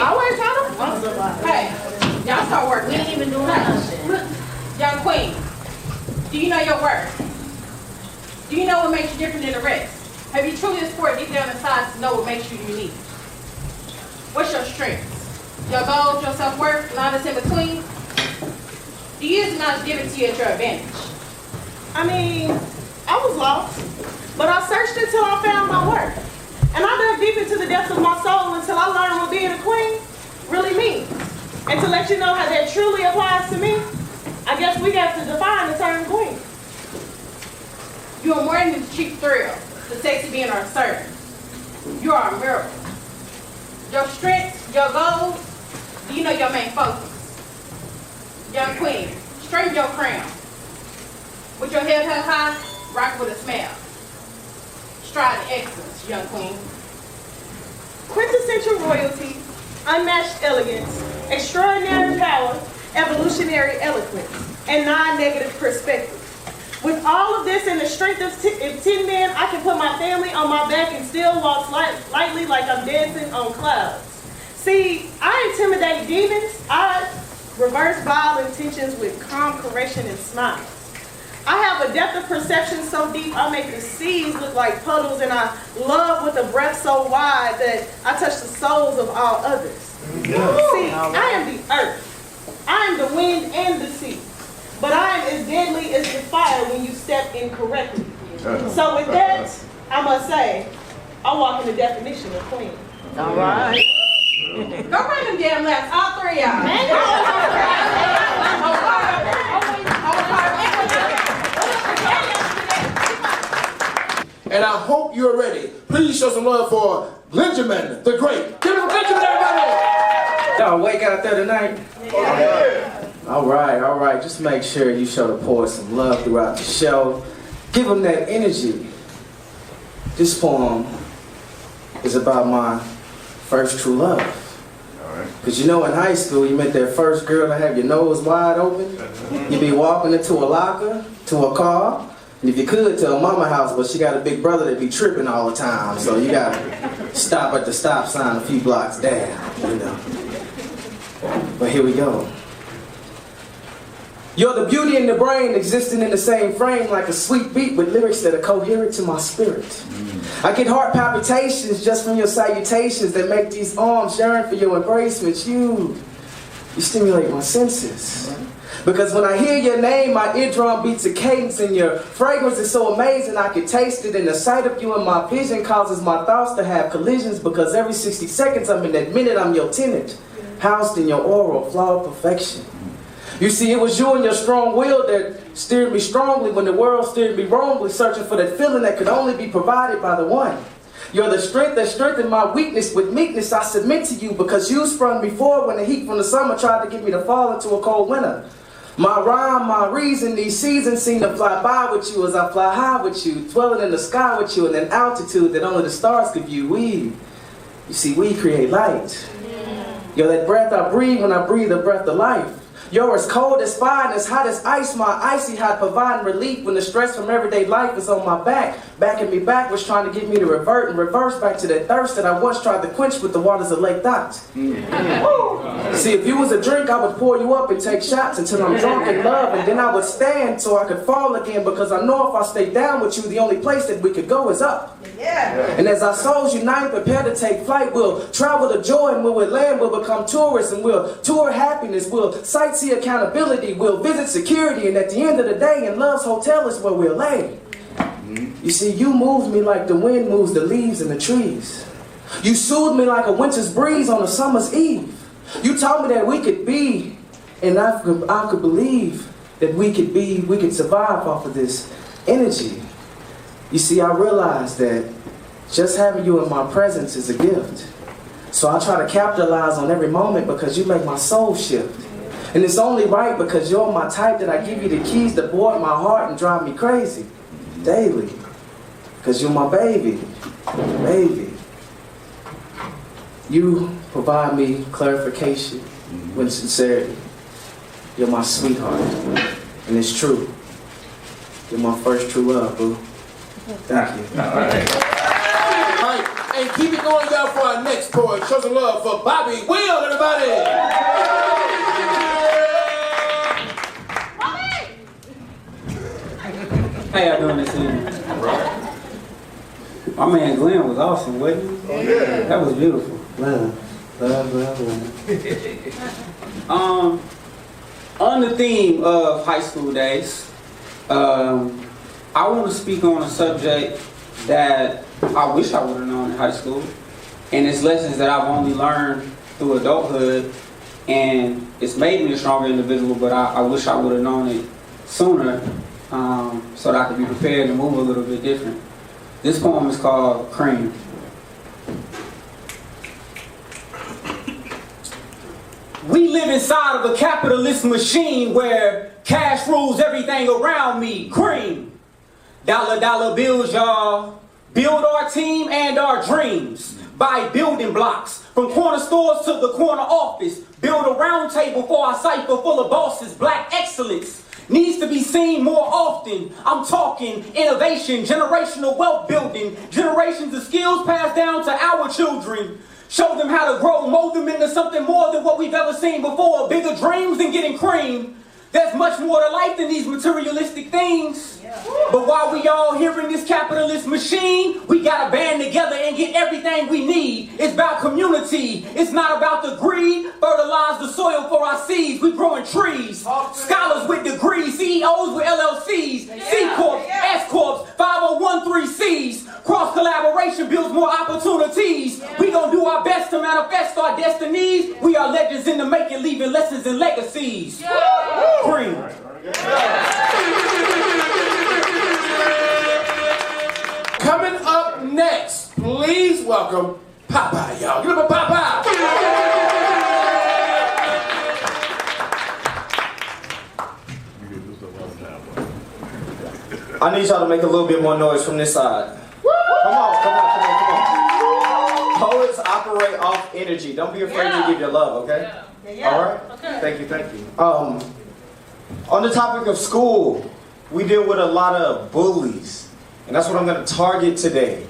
Always trying to. Hey, y'all start working. We ain't even doing nothing. Young queen, do you know your worth? Do you know what makes you different than the rest? Have you truly explored deep down inside to know what makes you unique? What's your strengths? Your goals, your self-worth, and all that's in between? Do you use the knowledge given to you at your advantage? I mean, I was lost, but I searched until I found my worth. And I dug deep into the depths of my soul until I learned what being a queen really means. And to let you know how that truly applies to me, I guess we have to define the term queen. You are more than the cheap thrill, the sexy being or assertive. You are a miracle. Your strengths, your goals, do you know your main focus? Young queen, straighten your crown. With your head held high, rock with a smile. Strive to excellence, young queen. Quintessential royalty, unmatched elegance, extraordinary power, evolutionary eloquence, and non-negative perspective. With all of this and the strength of 10 men, I can put my family on my back and still walk lightly like I'm dancing on clouds. See, I intimidate demons. I reverse vile intentions with calm correction and smiles. I have a depth of perception so deep I make the seas look like puddles, and I love with a breath so wide that I touch the souls of all others. See, I am the earth. I am the wind and the sea. But I am as deadly as the fire when you step incorrectly. So with that, I must say, I walk in the definition of queen. All right. Go bring them damn laps, all three of y'all. And I hope you're ready. Please show some love for Benjamin the Great. Give him a Benjamin, everybody! Y'all awake out there tonight? Yeah. All right. Just make sure you show the poet some love throughout the show. Give them that energy. This poem is about my first true love. Because you know, in high school, you met that first girl to have your nose wide open. You be walking into a locker, to a car, and if you could, to a mama house, but she got a big brother that be tripping all the time. So you gotta stop at the stop sign a few blocks down, you know. But here we go. You're the beauty in the brain, existing in the same frame like a sweet beat with lyrics that are coherent to my spirit. I get heart palpitations just from your salutations that make these arms yearn for your embracements. You stimulate my senses. Because when I hear your name, my eardrum beats a cadence, and your fragrance is so amazing I can taste it, and the sight of you in my vision causes my thoughts to have collisions, because every 60 seconds I'm in that minute I'm your tenant, housed in your aura of flawed perfection. You see, it was you and your strong will that steered me strongly when the world steered me wrongly, searching for that feeling that could only be provided by the one. You're the strength that strengthened my weakness. With meekness I submit to you, because you sprung before when the heat from the summer tried to get me to fall into a cold winter. My rhyme, my reason, these seasons seem to fly by with you as I fly high with you, dwelling in the sky with you in an altitude that only the stars could view. We create light. You're that breath I breathe when I breathe the breath of life. You're as cold as fire and as hot as ice, my icy hot providing relief when the stress from everyday life is on my back, backing me backwards, trying to get me to revert and reverse back to that thirst that I once tried to quench with the waters of Lake Dot. See, if you was a drink, I would pour you up and take shots until I'm drunk in love, and then I would stand so I could fall again, because I know if I stay down with you, the only place that we could go is up. And as our souls unite, prepare to take flight, we'll travel to joy, and when we land, we'll become tourists, and we'll tour happiness, we'll sightsee accountability, we'll visit security, and at the end of the day, in love's hotel is where we'll lay. You see, you moved me like the wind moves the leaves in the trees. You soothed me like a winter's breeze on a summer's eve. You told me that we could be, and I could believe that we could survive off of this energy. You see, I realized that just having you in my presence is a gift. So I try to capitalize on every moment, because you make my soul shift. And it's only right because you're my type that I give you the keys to board my heart and drive me crazy daily. Because you're my baby. Baby. You provide me clarification with sincerity. You're my sweetheart. And it's true. You're my first true love, boo. Thank you. All right. And keep it going, y'all, for our next poet. Show some love for Bobby Will, everybody. How y'all doing this evening? My man Glenn was awesome, wasn't he? Oh, yeah. That was beautiful. Love. On the theme of high school days, I want to speak on a subject that I wish I would have known in high school, and it's lessons that I've only learned through adulthood, and it's made me a stronger individual, but I wish I would have known it sooner, so that I could be prepared and move a little bit different. This poem is called Cream. We live inside of a capitalist machine where cash rules everything around me. Cream. Dollar, dollar bills, y'all. Build our team and our dreams. Buy building blocks. From corner stores to the corner office. Build a round table for our cipher full of bosses. Black excellence needs to be seen more often. I'm talking innovation, generational wealth building. Generations of skills passed down to our children. Show them how to grow, mold them into something more than what we've ever seen before. Bigger dreams than getting cream. There's much more to life than these materialistic things. Yeah. But while we all here in this capitalist machine, we gotta band together and get everything we need. It's about community. It's not about the greed. Fertilize the soil for our seeds. We growing trees. Scholars with degrees, CEOs with LLCs, C Corps, S Corps, 5013Cs. Cross collaboration builds more opportunities. We gonna do our best to manifest our destinies. We are legends in the making, leaving lessons and legacies. Cream. Coming up next, please welcome Popeye, y'all. Give him a Popeye. I need y'all to make a little bit more noise from this side. Come on. Poets operate off energy. Don't be afraid to give your love, okay? All right? Okay. Thank you. On the topic of school, we deal with a lot of bullies. And that's what I'm going to target today.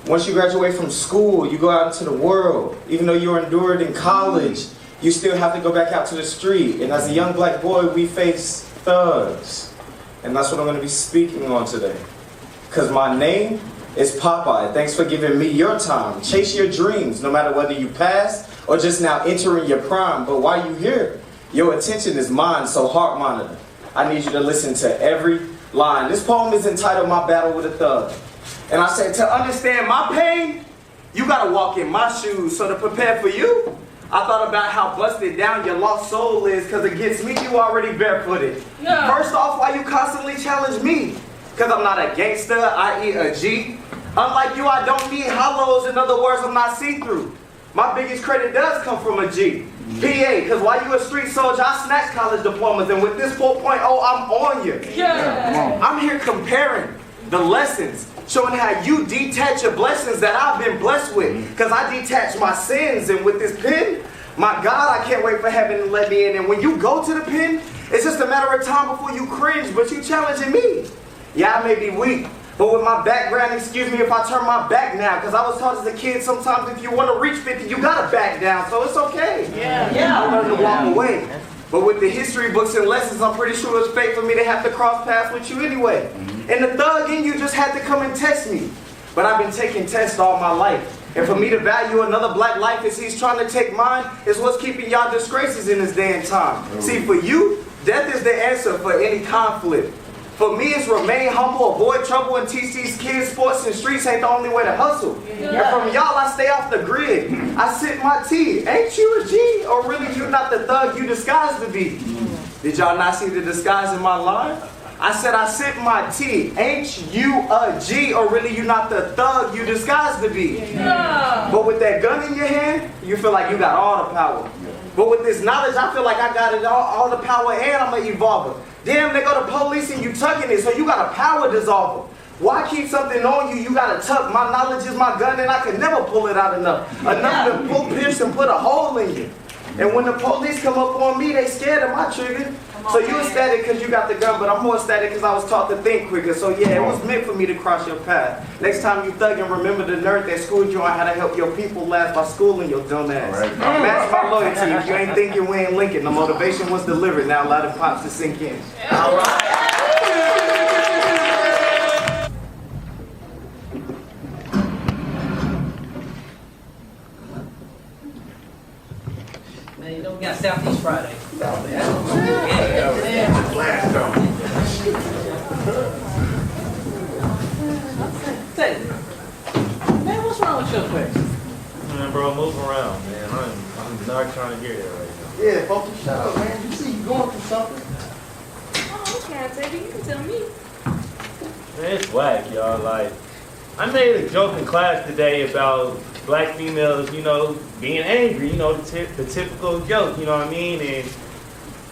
Once you graduate from school, you go out into the world. Even though you're endured in college, you still have to go back out to the street. And as a young black boy, we face thugs. And that's what I'm going to be speaking on today. Because my name is Popeye. Thanks for giving me your time. Chase your dreams, no matter whether you pass or just now entering your prime. But while you're here, your attention is mine, so heart monitor. I need you to listen to every line. This poem is entitled My Battle with a Thug. And I said, to understand my pain, you gotta walk in my shoes. So to prepare for you, I thought about how busted down your lost soul is, because against me, you already barefooted. Yeah. First off, why you constantly challenge me? Because I'm not a gangster, i.e. a G. Unlike you, I don't need hollows. In other words, I'm not see-through. My biggest credit does come from a G. PA, because while you a street soldier, I snatched college diplomas, and with this 4.0, I'm on you. Yeah. I'm here comparing the lessons, showing how you detach your blessings that I've been blessed with, because I detach my sins, and with this pen, my God, I can't wait for heaven to let me in. And when you go to the pen, it's just a matter of time before you cringe, but you challenging me. Yeah, I may be weak, but with my background, excuse me if I turn my back now, because I was taught as a kid, sometimes if you want to reach 50, you gotta back down, so it's okay. I learned to walk away. But with the history books and lessons, I'm pretty sure it's fate for me to have to cross paths with you anyway. And the thug in you just had to come and test me. But I've been taking tests all my life. And for me to value another black life as he's trying to take mine is what's keeping y'all disgraces in this day and time. See, for you, death is the answer for any conflict. For me, it's remain humble, avoid trouble, and teach these kids sports and streets ain't the only way to hustle. And from y'all, I stay off the grid. I sip my tea. Ain't you a G? Or really, you not the thug you disguised to be? Did y'all not see the disguise in my line? I said I sip my tea. Ain't you a G? Or really, you not the thug you disguised to be? But with that gun in your hand, you feel like you got all the power. But with this knowledge, I feel like I got it all the power, and I'm an evolver. Damn, they go to police and you tucking it, so you got a power dissolver. Why keep something on you? You gotta tuck. My knowledge is my gun, and I can never pull it out enough. Enough to pull, pierce, and put a hole in you. And when the police come up on me, they scared of my trigger. So you ecstatic because you got the gun, but I'm more ecstatic because I was taught to think quicker. So yeah, it was meant for me to cross your path. Next time you thuggin', remember the nerd that schooled you on how to help your people laugh by schooling your dumb ass. Right. Match my loyalty. If you ain't thinking, we ain't linking. The motivation was delivered. Now allow the pops to sink in. All right. Man, you know we got Southeast Friday. Say, man, what's wrong with your face? Man, bro, move around, man. I'm not trying to hear that right now. Yeah, focus, shut up, man. You see you going through something. Oh, okay, Xavier, you can tell me. Man, it's whack, y'all. Like, I made a joke in class today about black females, you know, being angry, you know, the typical joke, you know what I mean? And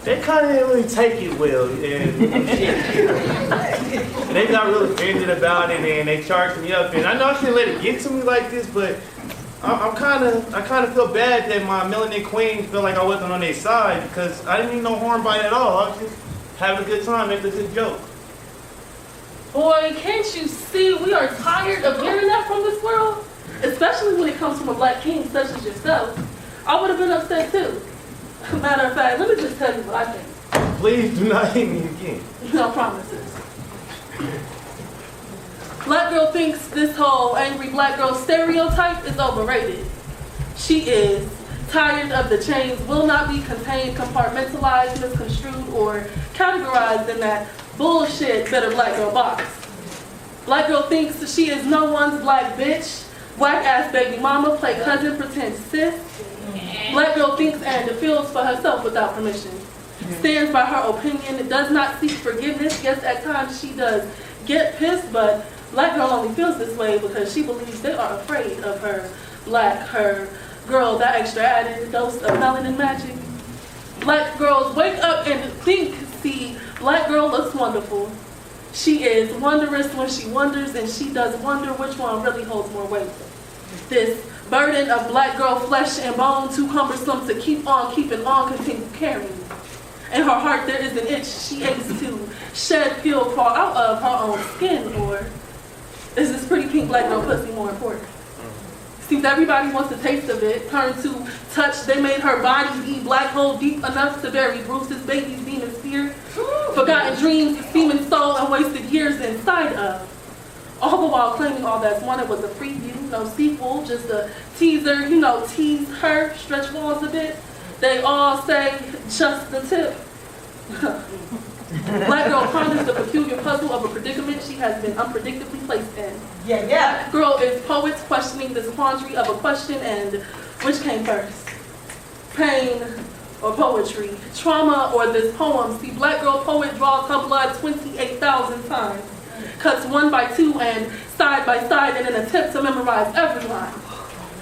they kind of didn't really take it well. And they got real offended about it, and they charged me up. And I know I shouldn't let it get to me like this, but I kind of feel bad that my melanin queens feel like I wasn't on their side, because I didn't mean no harm by it at all. I was just having a good time, making a good joke. Boy, can't you see we are tired of hearing that from this world? Especially when it comes from a black king such as yourself. I would have been upset too. Matter of fact, let me just tell you what I think. Please do not hit me again. No promises. Black girl thinks this whole angry black girl stereotype is overrated. She is tired of the chains will not be contained, compartmentalized, misconstrued, or categorized in that bullshit better black girl box. Black girl thinks she is no one's black bitch, whack ass baby mama, play cousin, pretend sis. Black girl thinks and feels for herself without permission. Stands by her opinion, does not seek forgiveness. Yes, at times she does get pissed, but black girl only feels this way because she believes they are afraid of her black, her girl, that extra added dose of melanin magic. Black girls wake up and think, see, black girl looks wonderful. She is wondrous when she wonders, and she does wonder which one really holds more weight. This burden of black girl flesh and bone, too cumbersome to keep on keeping on, continue carrying. In her heart there is an itch she aches to shed, peel, crawl out of her own skin, or is this pretty pink black girl pussy more important? Seems everybody wants a taste of it, turn to touch, they made her body be black hole deep enough to bury Bruce's baby's demon spear, forgotten dreams, seeming soul, and wasted years inside of. All the while claiming all that's wanted was a preview, no sequel, just a teaser, you know, tease her, stretch walls a bit. They all say just the tip. Black girl ponders the peculiar puzzle of a predicament she has been unpredictably placed in. Yeah. Black girl is poets questioning this quandary of a question, and which came first? Pain or poetry? Trauma or this poem? See, black girl poet draws her blood 28,000 times. Cuts one by two and side by side in an attempt to memorize every line.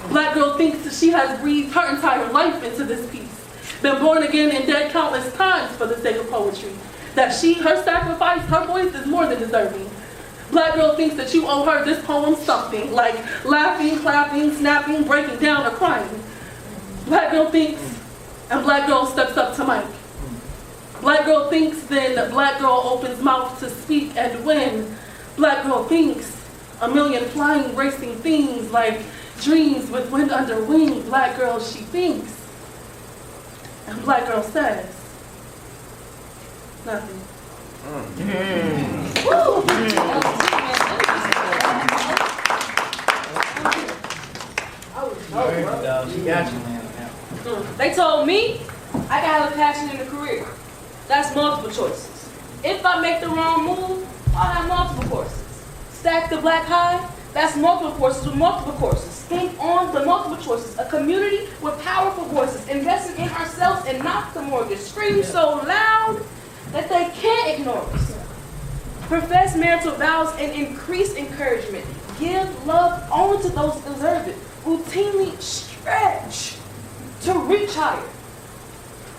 Black girl thinks she has breathed her entire life into this piece. Been born again and dead countless times for the sake of poetry. That her sacrifice, her voice is more than deserving. Black girl thinks that you owe her this poem something, like laughing, clapping, snapping, breaking down, or crying. Black girl thinks, and black girl steps up to mic. Black girl thinks, then black girl opens mouth to speak, and when black girl thinks, a million flying, racing things like dreams with wind under wing, black girl, she thinks. And black girl says, nothing. She got you, man. They told me I gotta have a passion in a career. That's multiple choices. If I make the wrong move, I'll have multiple courses. Stack the black high, that's multiple courses with multiple courses. Think on the multiple choices. A community with powerful voices, investing in ourselves and not the mortgage. Scream so loud that they can't ignore us. Profess marital vows and increase encouragement. Give love only to those who deserve it. Routinely stretch to reach higher.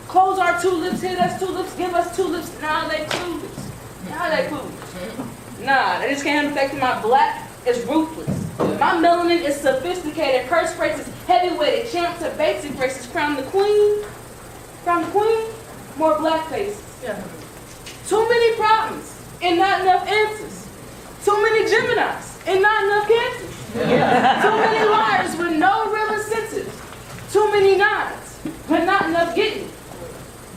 Close our tulips, hit us tulips, give us tulips. Nah, they clueless. Nah, they clueless. Nah, they just can't handle the fact that my black is ruthless. My melanin is sophisticated. Purse phrases, heavyweighted, champ to basic races, crown the queen. more black faces. Yeah. Too many problems and not enough answers. Too many Geminis and not enough Cancers. Too many liars with no real incentives. Too many nods, but not enough getting.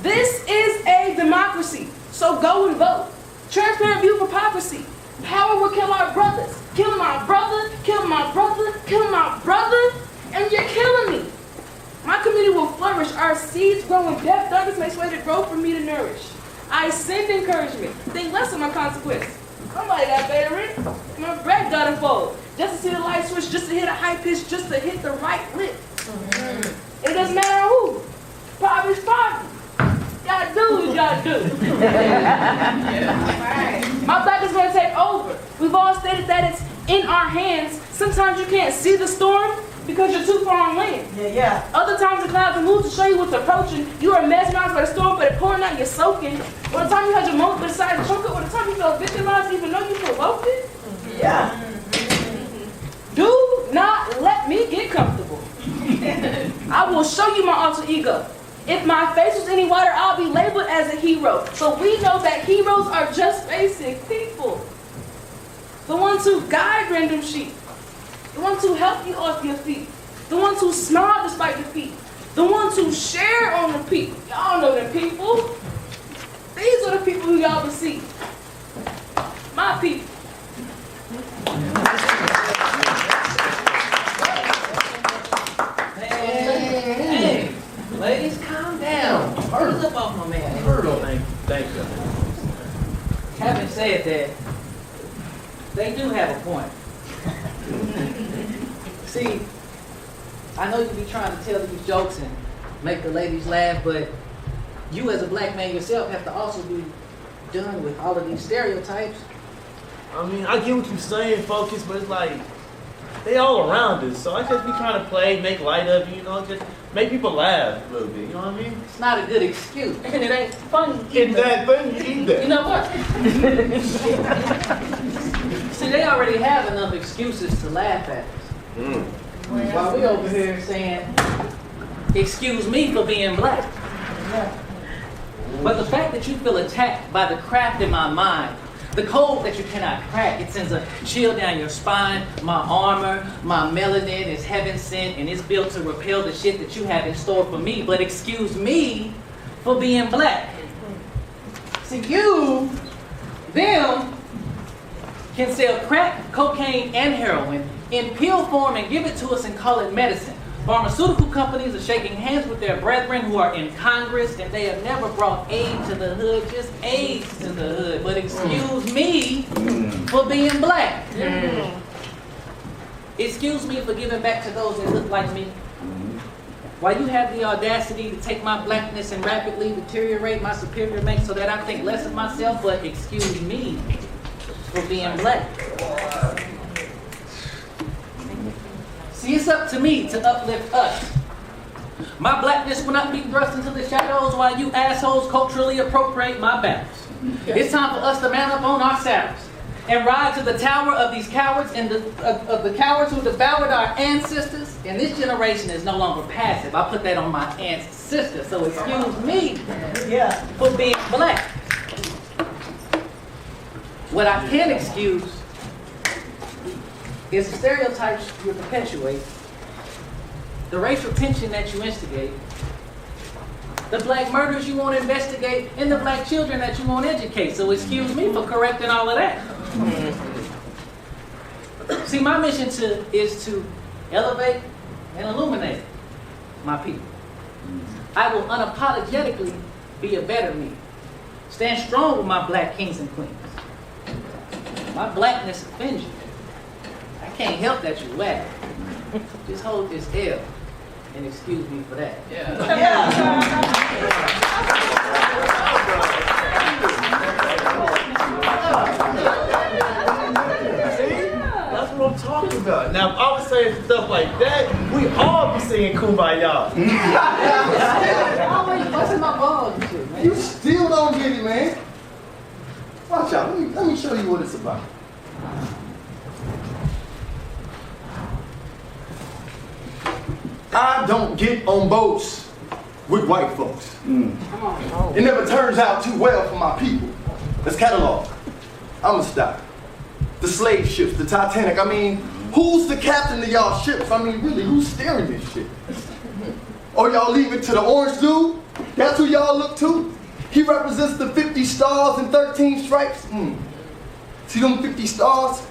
This is a democracy, so go and vote. Transparent view of hypocrisy. Power will kill our brothers. Kill my brother, kill my brother, kill my brother, and you're killing me. My community will flourish. Our seeds grow in depth. Others may sway to grow for me to nourish. I send encouragement. Think less of my consequence. Somebody got veteran. My breath got to fold. Just to see the light switch, just to hit a high pitch, just to hit the right lip. It doesn't matter who. Poverty's poverty. Gotta do what you gotta do. My black is gonna take over. We've all stated that it's in our hands. Sometimes you can't see the storm because you're too far on land. Other times the clouds will move to show you what's approaching. You are mesmerized by the storm, but it's pouring out, you're soaking. By the time you had your moment beside the choke, by the time you felt victimized, even though you provoked it. Do not let me get comfortable. I will show you my alter ego. If my face was any whiter, I'll be labeled as a hero. So we know that heroes are just basic people. The ones who guide random sheep. The ones who help you off your feet. The ones who smile despite defeat. The ones who share on repeat. Y'all know the people. These are the people who y'all will see. My people. Hey, ladies, calm down. Hurry up off my man. Thank you. Having said that, they do have a point. See, I know you be trying to tell these jokes and make the ladies laugh, but you as a black man yourself have to also be done with all of these stereotypes. I mean, I get what you're saying, Focus, but it's like, they all around us. So I just be trying to play, make light of it, you know, just make people laugh a little bit, you know what I mean? It's not a good excuse. And it ain't funny. Exactly, either. You know what? See, they already have enough excuses to laugh at us. While we over here saying, excuse me for being black. But the fact that you feel attacked by the craft in my mind, the code that you cannot crack, it sends a chill down your spine. My armor, my melanin is heaven sent, and it's built to repel the shit that you have in store for me. But excuse me for being black. See, you, them, can sell crack, cocaine, and heroin in pill form and give it to us and call it medicine. Pharmaceutical companies are shaking hands with their brethren who are in Congress, and they have never brought aid to the hood, just AIDS to the hood. But excuse me for being black. Excuse me for giving back to those that look like me. While you have the audacity to take my blackness and rapidly deteriorate my superior make so that I think less of myself, but excuse me for being black. See, it's up to me to uplift us. My blackness will not be thrust into the shadows while you assholes culturally appropriate my battles. It's time for us to man up on our saddles and ride to the tower of these cowards and of the cowards who devoured our ancestors. And this generation is no longer passive. I put that on my aunt's sister, so excuse me for being black. What I can excuse is the stereotypes you perpetuate, the racial tension that you instigate, the black murders you want to investigate, and the black children that you want to educate. So excuse me for correcting all of that. See, my mission is to elevate and illuminate my people. I will unapologetically be a better me. Stand strong with my black kings and queens. My blackness offends you. I can't help that you laugh. Just hold this L and excuse me for that. That's what I'm talking about. Now, if I was saying stuff like that, we all be singing Kumbaya. Always busting my balls and shit, man. You still don't get it, man. Watch out. Let me show you what it's about. I don't get on boats with white folks. It never turns out too well for my people. Let's catalog. I'ma stop. The slave ships, the Titanic. I mean, who's the captain of y'all ships? I mean, really, who's steering this shit? Or y'all leave it to the orange dude? That's who y'all look to? He represents the 50 stars and 13 stripes. See them 50 stars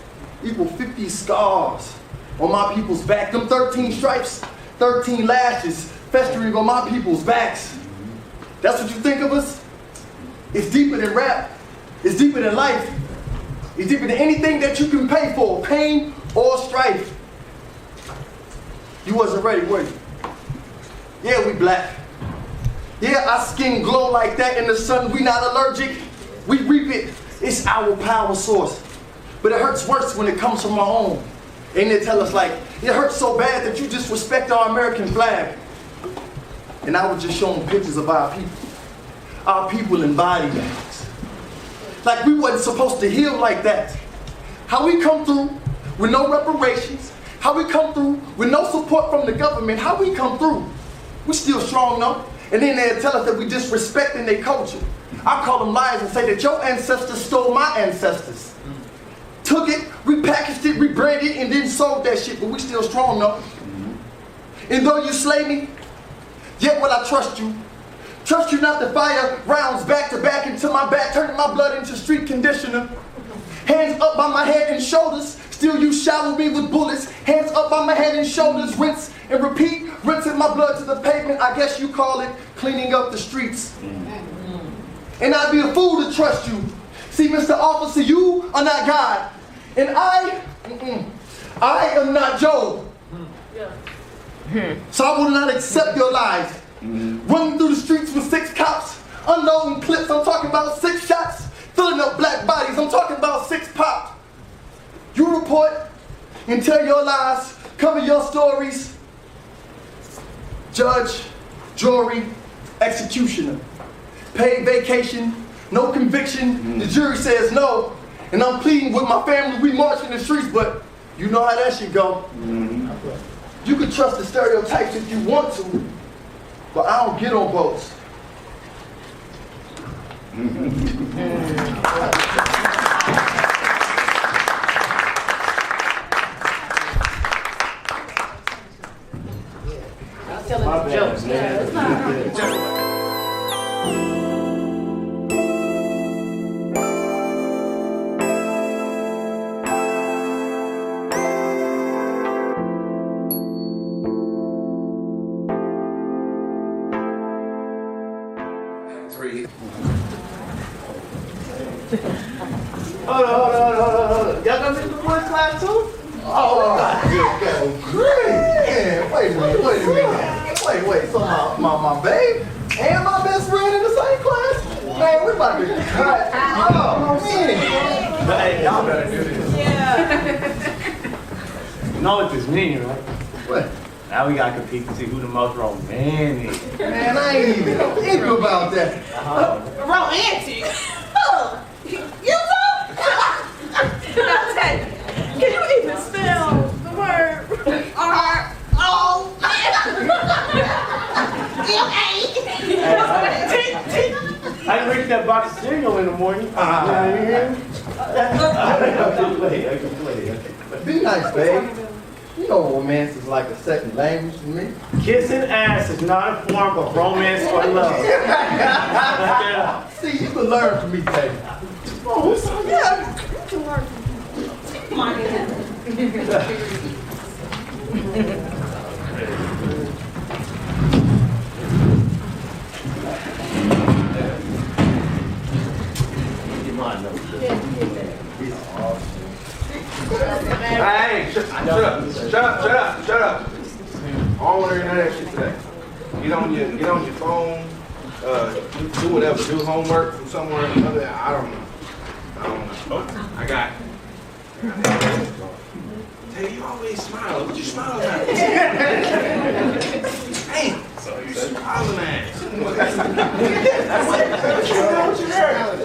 equal 50 scars on my people's back. Them 13 stripes, 13 lashes festering on my people's backs. That's what you think of us? It's deeper than rap. It's deeper than life. It's deeper than anything that you can pay for, pain or strife. You wasn't ready, were you? Yeah, we black. Yeah, our skin glow like that in the sun. We not allergic. We reap it. It's our power source. But it hurts worse when it comes from our own. And they tell us like, it hurts so bad that you disrespect our American flag. And I was just showing pictures of our people. Our people in body bags. Like we wasn't supposed to heal like that. How we come through with no reparations. How we come through with no support from the government. How we come through. We still strong though. And then they'll tell us that we disrespecting their culture. I call them liars and say that your ancestors stole my ancestors. Took it, repackaged it, rebranded it, and then sold that shit, but we still strong though. And though you slay me, yet will I trust you. Trust you not to fire rounds back to back into my back, turning my blood into street conditioner. Hands up by my head and shoulders, still you shower me with bullets. Hands up by my head and shoulders, rinse and repeat, rinsing my blood to the pavement. I guess you call it cleaning up the streets. And I'd be a fool to trust you. See, Mr. Officer, you are not God. And I am not Job. So I will not accept your lies. Running through the streets with 6 cops, unloading clips, I'm talking about 6 shots, filling up black bodies, I'm talking about 6 pops. You report and tell your lies, cover your stories. Judge, jury, executioner. Paid vacation, no conviction, the jury says no, and I'm pleading with my family, we march in the streets, but you know how that shit go. You can trust the stereotypes if you want to, but I don't get on boats. I was telling the jokes. Yeah, it's not. Hold on. Y'all gonna miss the boys class too? Oh, great. Man, wait a minute. Wait. So my babe and my best friend in the same class? Man, we about to cut. Oh, man. Hey, y'all better do this. Yeah. You know what this means, right? What? Now we gotta compete to see who the most romantic. Man, I ain't even think about that. Romantic? You too? Can you even spell the word R-O-M-A-T-T? I drink that box of cereal in the morning. You know what I mean? Be nice, babe. You know romance is like a second language to me. Kissing ass is not a form of romance or love. See, you can learn from me, baby. Oh, so yeah, you can learn from me. Come on, Hey, shut up. I don't want to hear none of that shit today. Get on your phone, do whatever, do homework from somewhere or another. I don't know. I got Hey, you always smile. What you smiling at? Hey, so you smiling at? What you heard?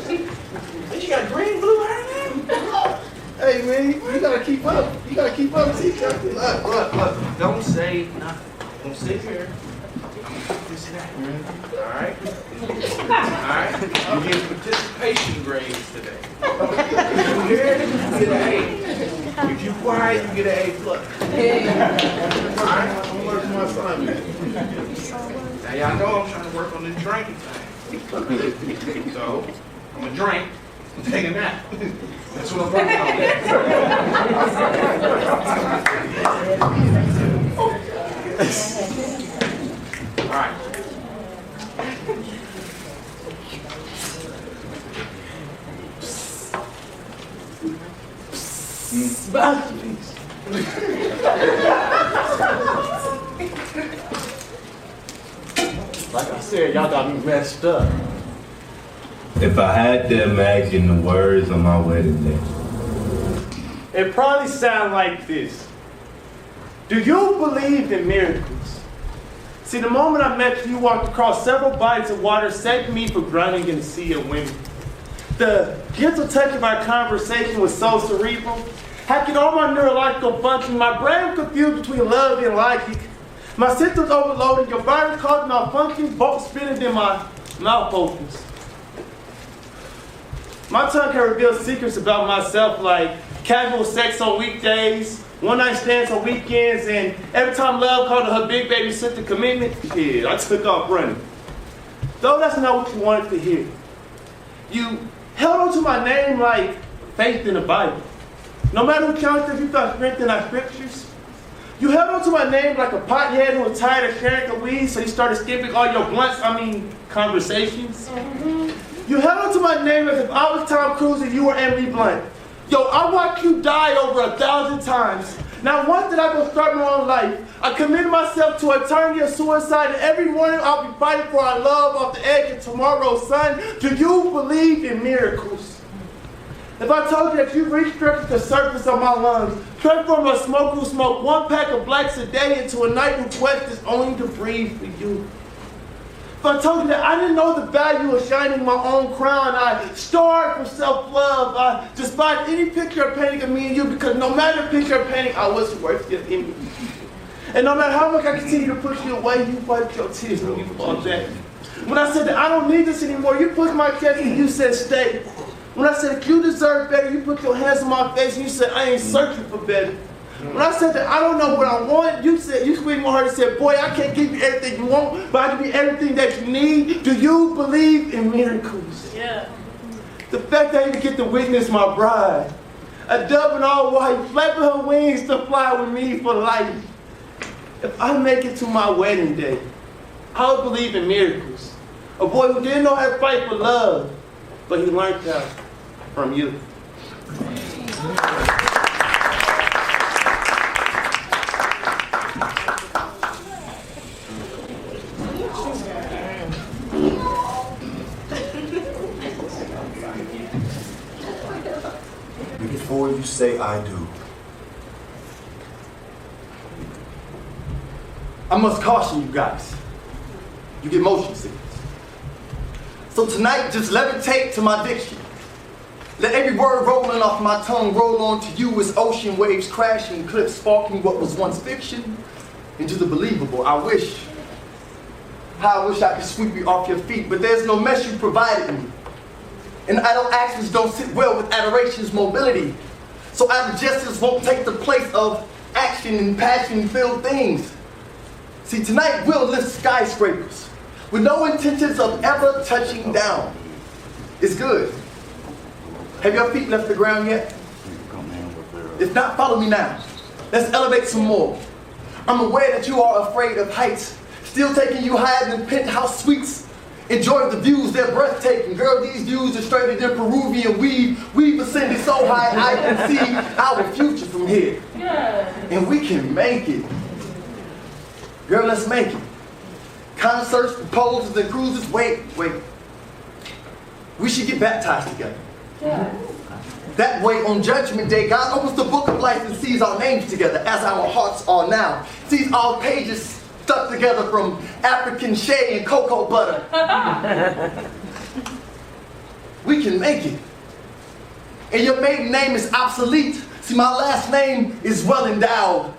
You got green, blue hair now? Hey man, you gotta keep up. You gotta keep up. See, look. Don't say nothing. Don't sit here. I'm gonna this and that. Alright? Alright? You get participation grades today. If you hear it, you get an A. If you quiet, you get an A+. Alright? I'm working my assignment. Now y'all know I'm trying to work on this drinking thing. So, I'm gonna drink and take a nap. That's what I'm working on. Alright. Like I said, y'all got me messed up. If I had to imagine the words on my wedding day, It probably sounds like this. Do you believe in miracles? See, the moment I met you, you walked across several bodies of water, saving me from drowning in a sea of women. The gentle touch of our conversation was so cerebral. Hacking all my neurological functions, my brain was confused between love and logic. My systems overloaded, your body caused malfunctions, both spinning in my mouth opens. My tongue can reveal secrets about myself, like casual sex on weekdays, one-night stands on weekends, and every time love called her big baby sister commitment, yeah, I took off running. Though that's not what you wanted to hear. You held on to my name like faith in the Bible. No matter what challenges you found strength in our scriptures, you held on to my name like a pothead who was tired of sharing the weed, so he started skipping all your conversations. You held on to my name as if I was Tom Cruise and you were Emily Blunt. Yo, I watched you die over 1,000 times. Not once did I go start my own life. I committed myself to eternity of suicide, and every morning I'll be fighting for our love off the edge of tomorrow's sun. Do you believe in miracles? If I told you that you restricted the surface of my lungs, transformed a smoker who smoked 1 pack of blacks a day into a night who questions only to breathe for you. If I told you that I didn't know the value of shining my own crown, I starved for self-love, I despised any picture or painting of me and you, because no matter the picture or painting, I wasn't worth your image. And no matter how much I continue to push you away, you wipe your tears when you fall back. When I said that I don't need this anymore, you pushed my chest and you said stay. When I said that you deserve better, you put your hands on my face and you said I ain't searching for better. When I said that I don't know what I want, you squeezed my heart and said, boy, I can't give you everything you want, but I can be everything that you need. Do you believe in miracles? Yeah. The fact that I even get to witness my bride, a dove in all white, flapping her wings to fly with me for life. If I make it to my wedding day, I would believe in miracles. A boy who didn't know how to fight for love, but he learned that from you. before you say I do. I must caution you guys. You get motion sickness. So tonight, just levitate to my diction. Let every word rolling off my tongue roll on to you as ocean waves crashing, cliffs sparking what was once fiction into the believable. I wish I could sweep you off your feet, but there's no mesh you provided me. And idle actions don't sit well with adoration's mobility. So idle gestures won't take the place of action and passion-filled things. See, tonight we'll lift skyscrapers with no intentions of ever touching down. It's good. Have your feet left the ground yet? If not, follow me now. Let's elevate some more. I'm aware that you are afraid of heights, still taking you higher than penthouse suites. Enjoy the views, they're breathtaking. Girl, these views are straighter than Peruvian weed. We've ascended so high I can see our future from here. And we can make it. Girl, let's make it. Concerts, proposals, and cruises. Wait. We should get baptized together. That way, on Judgment Day, God opens the book of life and sees our names together as our hearts are now. Sees our pages stuck together from African shea and cocoa butter. We can make it. And your maiden name is obsolete. See, my last name is well endowed.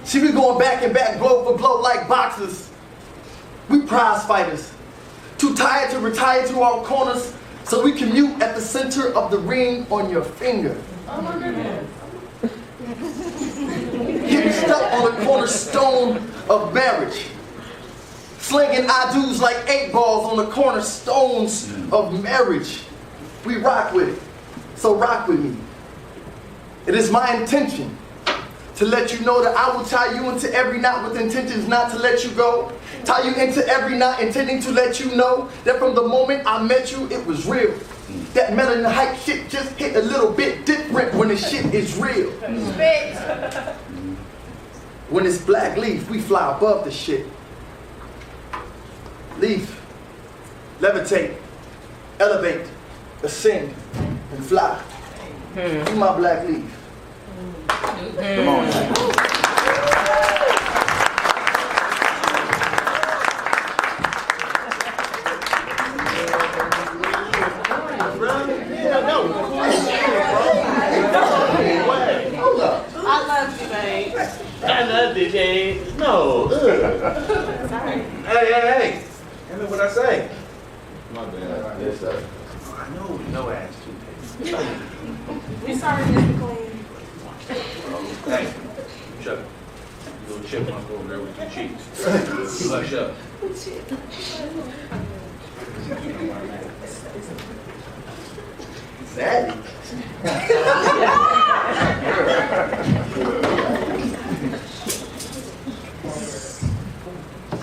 She be going back and back, blow for blow like boxers. We prize fighters, too tired to retire to our corners, so we commute at the center of the ring on your finger. Oh my goodness. Getting stuck on the cornerstone of marriage. Slinging I-do's like 8 balls on the cornerstones of marriage. We rock with it, so rock with me. It is my intention to let you know that I will tie you into every knot with intentions not to let you go. Tie you into every knot intending to let you know that from the moment I met you, it was real. That melanin hype shit just hit a little bit different when the shit is real. When it's black leaf, we fly above the shit. Leaf, levitate, elevate, ascend, and fly. You my black leaf. Come on. I love you, babe. I love you, babe. No. Sorry. Hey. Tell me what I say. My bad. Yes, sir. I know, no attitude. You sorry, Mr. Clean. Hey, Chuck. You little chipmunk over there with your cheeks. Hush up. Zaddy. I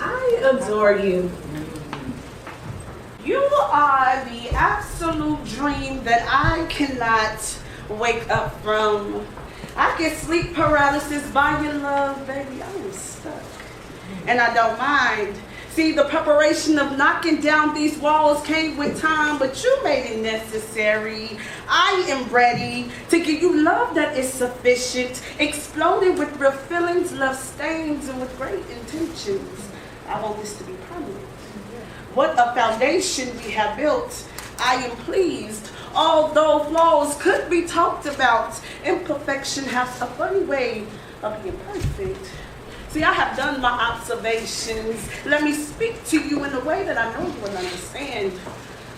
adore you. You are the absolute dream that I cannot wake up from. I get sleep paralysis by your love, baby. I am stuck. And I don't mind. See, the preparation of knocking down these walls came with time, but you made it necessary. I am ready to give you love that is sufficient, exploding with real feelings, love stains, and with great intentions. I want this to be permanent. What a foundation we have built. I am pleased. Although flaws could be talked about, imperfection has a funny way of being perfect. See, I have done my observations. Let me speak to you in a way that I know you will understand.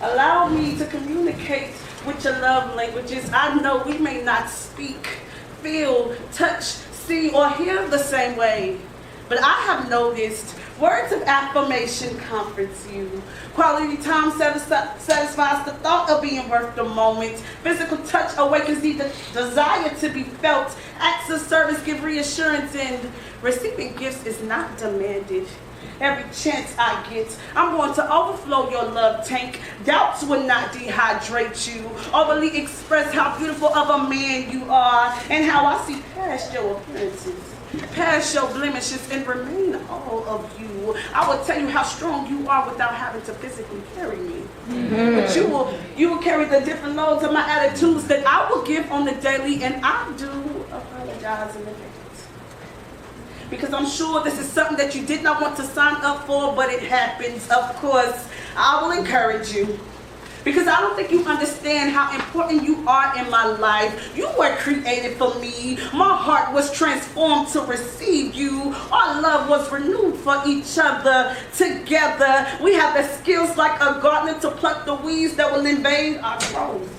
Allow me to communicate with your love languages. I know we may not speak, feel, touch, see, or hear the same way, but I have noticed words of affirmation comforts you. Quality time satisfies the thought of being worth the moment. Physical touch awakens the desire to be felt. Acts of service give reassurance, and receiving gifts is not demanded. Every chance I get, I'm going to overflow your love tank. Doubts will not dehydrate you. Overly express how beautiful of a man you are and how I see past your appearances, past your blemishes, and remain all of you. I will tell you how strong you are without having to physically carry me. But you will carry the different loads of my attitudes that I will give on the daily, and I do apologize in advance. Because I'm sure this is something that you did not want to sign up for, but it happens. Of course, I will encourage you. Because I don't think you understand how important you are in my life. You were created for me. My heart was transformed to receive you. Our love was renewed for each other. Together, we have the skills like a gardener to pluck the weeds that will invade our growth.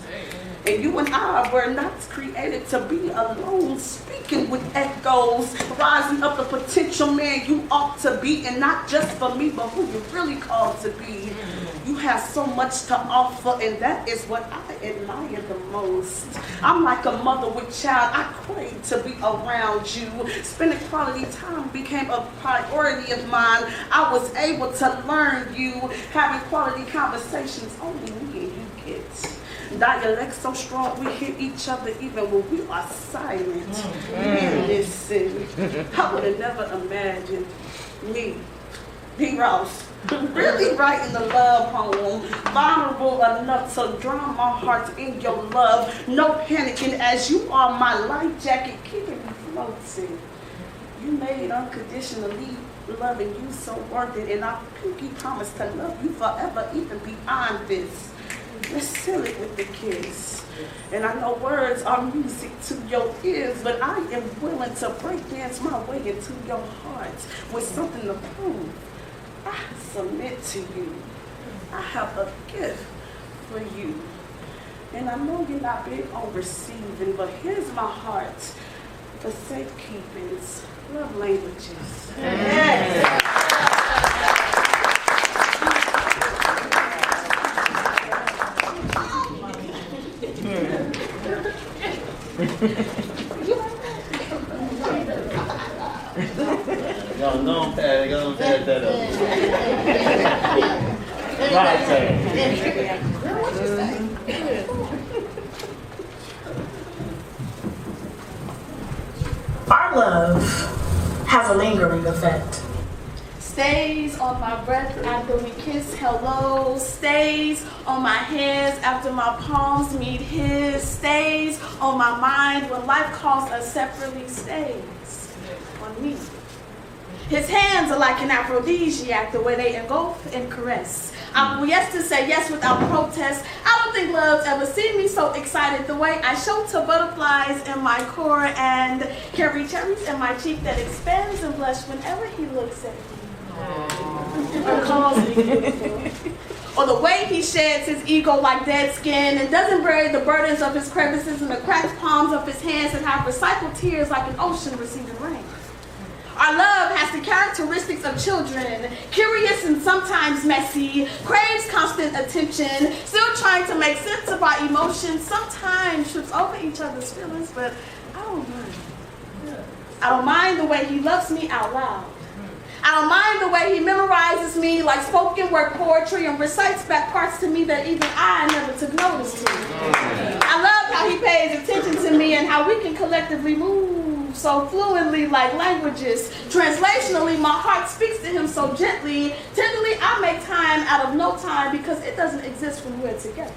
And you and I were not created to be alone, speaking with echoes, rising up the potential man you ought to be, and not just for me, but who you're really called to be. You have so much to offer, and that is what I admire the most. I'm like a mother with child. I crave to be around you. Spending quality time became a priority of mine. I was able to learn you, having quality conversations only me and you get. Dialect so strong we hear each other even when we are silent. And listen, I would have never imagined me, B. Ross, really writing the love poem, vulnerable enough to drown my heart in your love. No panicking as you are my life jacket, keeping me floating. You made unconditionally loving you so worth it, and I pinky promise to love you forever, even beyond this. Let's seal it with the kiss. And I know words are music to your ears, but I am willing to break dance my way into your heart with something to prove. I submit to you. I have a gift for you. And I know you're not big on receiving, but here's my heart for safekeeping's love languages. Yes. Go pad that up. Our love has a lingering effect. Stays on my breath after we kiss hello. Stays on my hands after my palms meet his. Stays on my mind when life calls us separately. Stays on me. His hands are like an aphrodisiac, the way they engulf and caress. I'm yes to say yes without protest. I don't think love's ever seen me so excited. The way I shelter butterflies in my core and carry cherries in my cheek that expands and blush whenever he looks at me. Or calls me beautiful. Or the way he sheds his ego like dead skin and doesn't bury the burdens of his crevices in the cracked palms of his hands and have recycled tears like an ocean receiving rain. Our love has the characteristics of children, curious and sometimes messy, craves constant attention, still trying to make sense of our emotions, sometimes trips over each other's feelings, but I don't mind. I don't mind the way he loves me out loud. I don't mind the way he memorizes me like spoken word poetry and recites back parts to me that even I never took notice to. I love how he pays attention to me and how we can collectively move so fluently like languages. Translationally, my heart speaks to him so gently. Tenderly, I make time out of no time because it doesn't exist when we're together.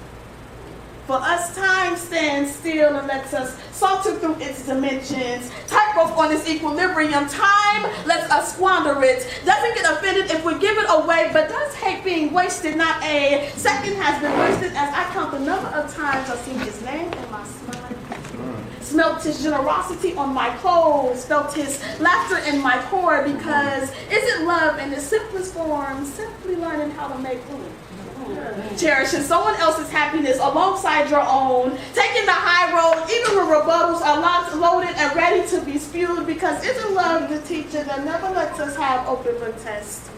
For us, time stands still and lets us saunter through its dimensions. Tightrope on its equilibrium. Time lets us squander it. Doesn't get offended if we give it away, but does hate being wasted. Not a second has been wasted as I count the number of times I've seen his name in my smile. Smelt his generosity on my clothes, felt his laughter in my core, because isn't love in its simplest form simply learning how to make room? Cherishing someone else's happiness alongside your own, taking the high road even when rebuttals are locked, loaded, and ready to be spewed, because isn't love the teacher that never lets us have open book tests?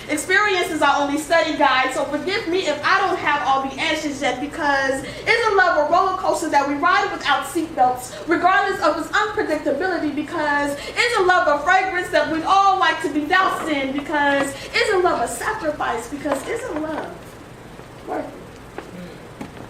Experience is our only study guide, so forgive me if I don't have all the answers yet, because isn't love a roller coaster that we ride without seatbelts, regardless of its unpredictability? Because isn't love a fragrance that we'd all like to be doused in? Because isn't love a sacrifice? Because isn't love worth it?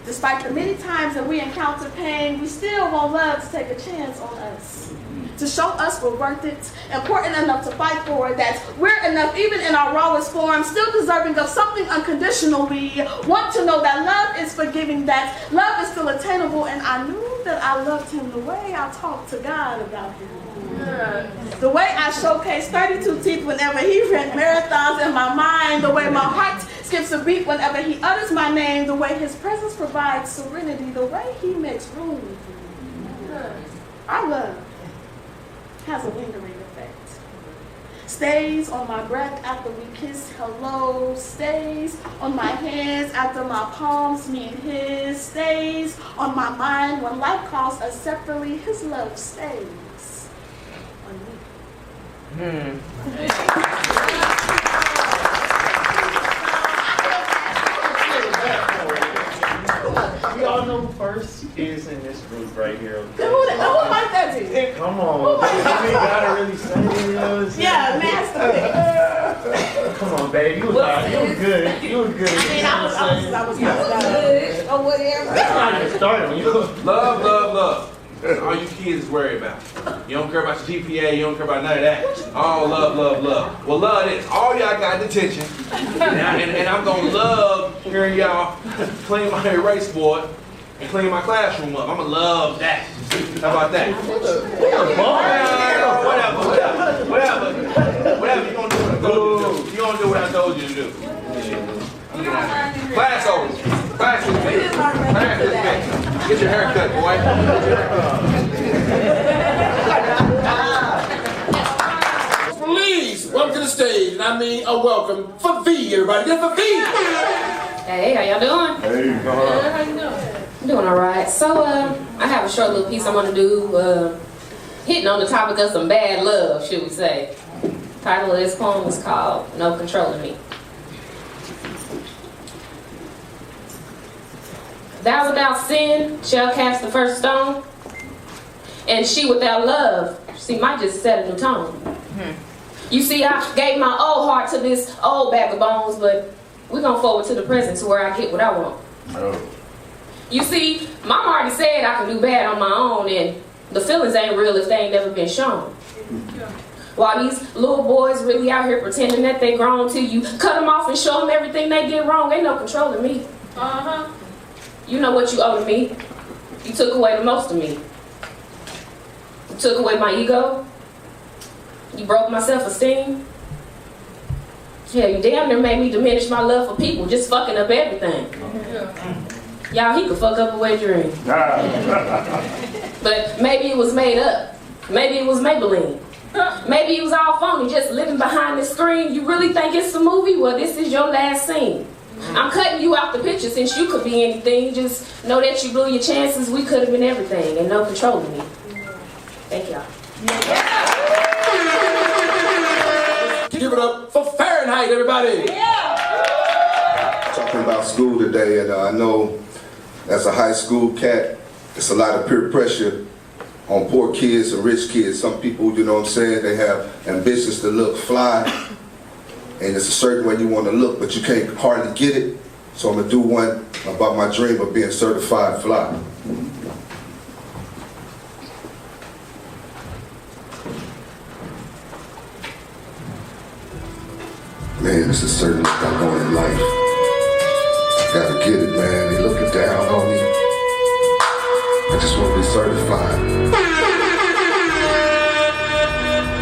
Despite the many times that we encounter pain, we still want love to take a chance on us, to show us we're worth it, important enough to fight for, that we're enough even in our rawest form, still deserving of something unconditionally, want to know that love is forgiving, that love is still attainable, and I knew that I loved him the way I talked to God about him. The way I showcase 32 teeth whenever he ran marathons in my mind, the way my heart skips a beat whenever he utters my name, the way his presence provides serenity, the way he makes room. Our love has a lingering effect. Stays on my breath after we kiss hello. Stays on my hands after my palms meet his. Stays on my mind when life calls us separately. His love stays on me. We all know who first is in this group right here. Okay? Who might that be? Come on, we gotta really say it. You know what I'm saying? Yeah, masterpiece. Come on, babe. You was good. You was good. I mean, I was good or whatever. That's not even started when you. Love, love, love. That's all you kids is worried about. You don't care about your GPA, you don't care about none of that. All love, love, love. Well, love this. All y'all got detention. And I'm gonna love hearing y'all clean my erase board and clean my classroom up. I'm gonna love that. How about that? Whatever. You gonna do what I told you to do. You gonna do what I told you to do. Class over. Class is finished. Class is finished. Get your hair cut, boy. Please, welcome to the stage, and I mean a welcome for V, everybody. Get for V! Hey, how y'all doing? Hey, How you doing? I'm doing all right. So, I have a short little piece I want to do, hitting on the topic of some bad love, should we say. The title of this poem is called No Controlling Me. Thou without sin shall cast the first stone, and she without love, she might just set a new tone. You see, I gave my old heart to this old bag of bones, but we're gonna forward to the present to where I get what I want. You see, Mama already said I can do bad on my own, and the feelings ain't real if they ain't never been shown. While these little boys really out here pretending that they grown till you cut them off and show them everything they did wrong, ain't no controlling me. You know what you owe to me. You took away the most of me. You took away my ego. You broke my self-esteem. Yeah, you damn near made me diminish my love for people, just fucking up everything. Y'all, he could fuck up a wet dream. But maybe it was made up. Maybe it was Maybelline. Maybe it was all phony, just living behind the screen. You really think it's a movie? Well, this is your last scene. I'm cutting you out the picture since you could be anything. Just know that you blew your chances. We could have been everything, and no controlling me. Thank y'all. Give it up for Fahrenheit, everybody. Talking about school today, and I know as a high school cat, it's a lot of peer pressure on poor kids and rich kids. Some people, you know what I'm saying, they have ambitions to look fly, and it's a certain way you want to look, but you can't hardly get it. So I'm gonna do one about my dream of being certified fly. Man, it's a certain look I want in life. Gotta get it, man. They looking down on me. I just want to be certified.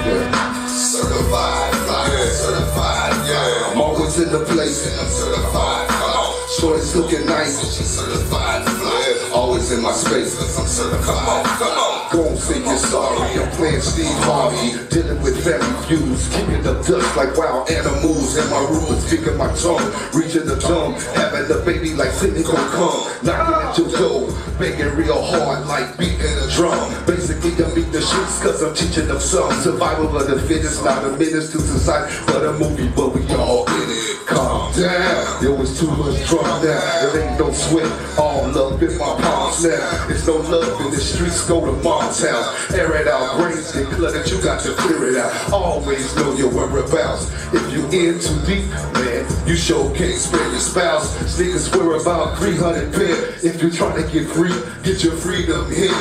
Yeah. Certified, fly, certified, yeah. I'm always in the place and I'm certified. Shorty's looking nice and she's certified. Fly. Always in my space cause I'm certified. Come on. Go and say you're sorry. I'm playing Steve Harvey, dealing with family feuds, kicking up dust like wild animals. And my room is speaking my tongue, reaching the tongue, having the baby like Sydney gon' come, knocking at your door, making real hard like beating a drum. Basically, I beat the streets cause I'm teaching them some survival of the fittest, not a menace to society, but a movie, but we all in it. Calm down, there was too much drama now. There ain't no sweat, all love in my palms now. There's no love in the streets, go to mom's house. Air it out, brains get cluttered, you got to clear it out. Always know your whereabouts. If you in too deep, man, you sure can't spare your spouse. Niggas swear about 300 pair. If you're trying to get free, get your freedom here.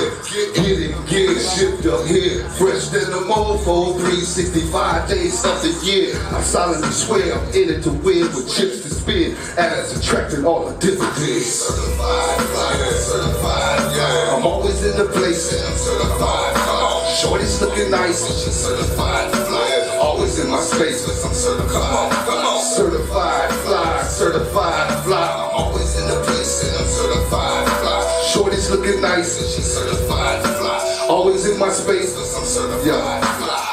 Get it, shipped up here. Fresh than a mofo, 365 days of the year. I solemnly swear I'm in it to win with chips to spin. As attracting all the dividends. Certified, flying, certified, yeah. I'm always in the place and I'm certified. Shorty's looking nice and she's certified. Flying, always in my space cause I'm certified. Come on. Certified, fly, certified, fly. I'm always in the place and I'm certified. Fly. Shorty's looking nice and she's certified. Fly. Always in my space cause I'm certified. Fly.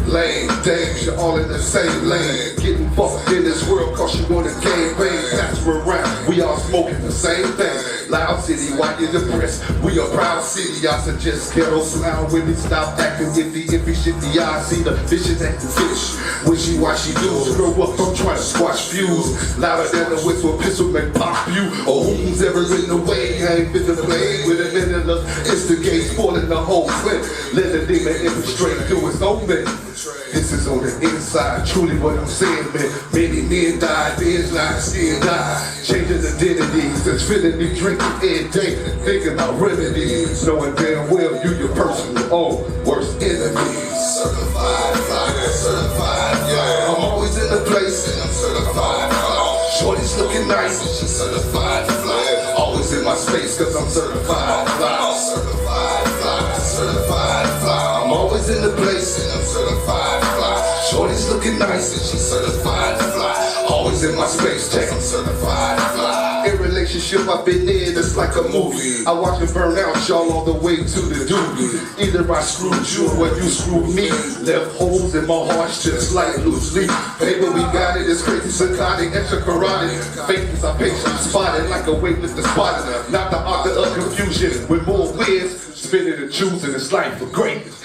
Lane, dames, you're all in the same lane. Getting fucked in this world cause you want a game bang. That's where around, we all smoking the same thing. Loud city, why you depressed? We a proud city, I suggest ghetto smile when they stop acting iffy, shifty. I see the vicious acting fish. Wishy-washy dudes, grow up, don't try to squash fuse. Louder than a whistle, pistol may pop you. Or who's ever in the way, I ain't been to play with a minute of instigate, spoiling the whole clip. Let the demon infiltrate through his own man. This is on the inside, truly what I'm saying, man. Many men died, men's lives still die. Changing identities, that's filling me drinking every day. Thinking about remedies, knowing damn well you your personal own worst enemies. Certified, flying, certified, yeah. I'm always in the place and I'm certified. Shorty's looking nice and she's certified. Flying, always in my space cause I'm certified. Fly, certified, fly, certified, fly. I'm always in the place and I'm certified. Fly, shorty's looking nice and she's certified. Fly, always in my space, check I'm certified. Fly, in relationship relationship I've been in, it's like a movie. I watch it burn out, y'all, all the way to the doobie. Either I screwed you or you screwed me. Left holes in my heart, just like loose leaf. Baby, we got it, it's crazy, psychotic, extra karate. Faces are patiently spotted like a weightlifter spotted. Not the author of confusion, with more wins, spinning and choosing this life for greatness.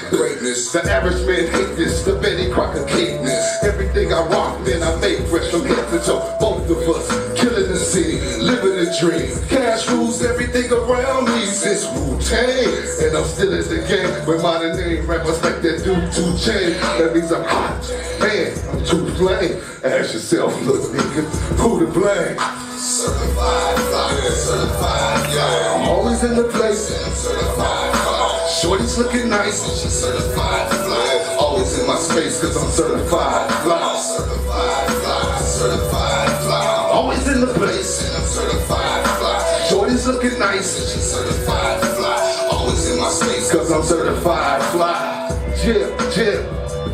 The average man hate this, the Betty Crocker cadeness. Everything I rock, man, I make fresh from head to toe. Both of us, killing the city, living the dream. Cash rules everything around me since Wu-Tang. And I'm still in the game with my name. Rappers like that dude 2 Chainz. That means I'm hot, man, I'm too flame. Ask yourself, look nigga, who to blame? Certified fly, certified, yeah. I'm always in the place, I'm certified fly. Shorty's looking nice, she's certified fly. Always in my space, cause I'm certified fly. Certified fly, certified fly. Always in the place, and I'm certified fly. Shorty's looking nice, she's certified fly. Always in my space, cause I'm certified fly. Jip, jip,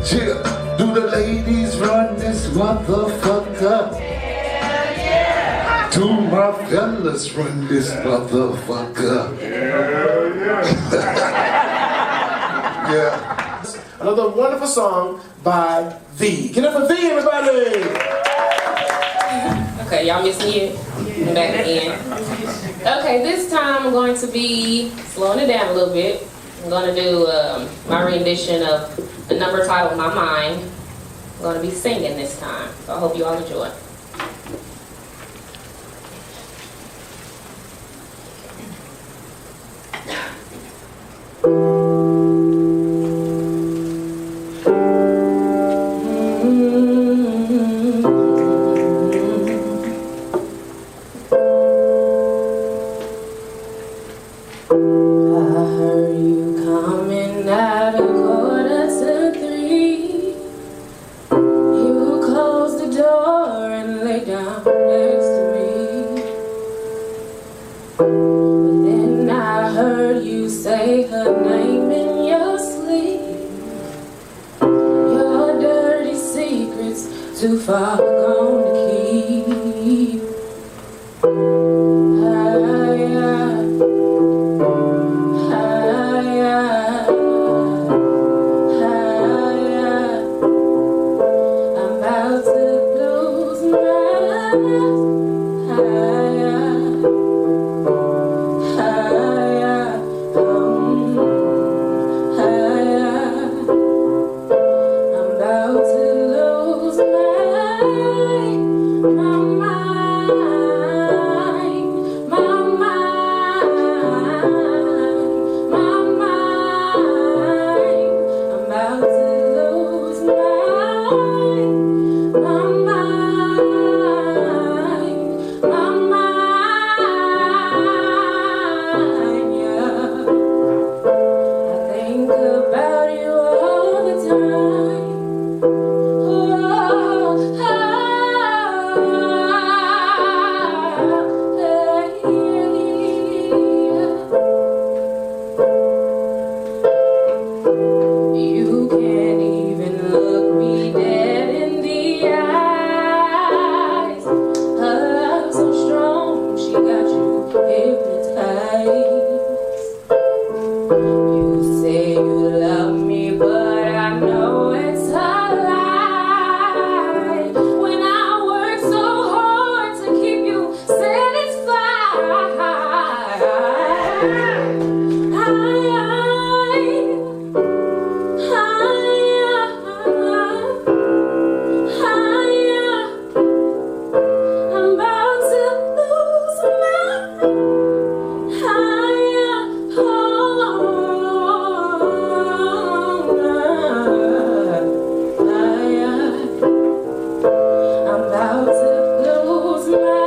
jip. Do the ladies run this motherfucker? Do my fellas run this motherfucker? Yeah. Another wonderful song by V. Get up for V, everybody! Okay, y'all miss me yet? I'm back again. Okay, this time I'm going to be slowing it down a little bit. I'm going to do my rendition of a number titled My Mind. I'm going to be singing this time, so I hope you all enjoy. Too far gone to keep. I'm about to lose my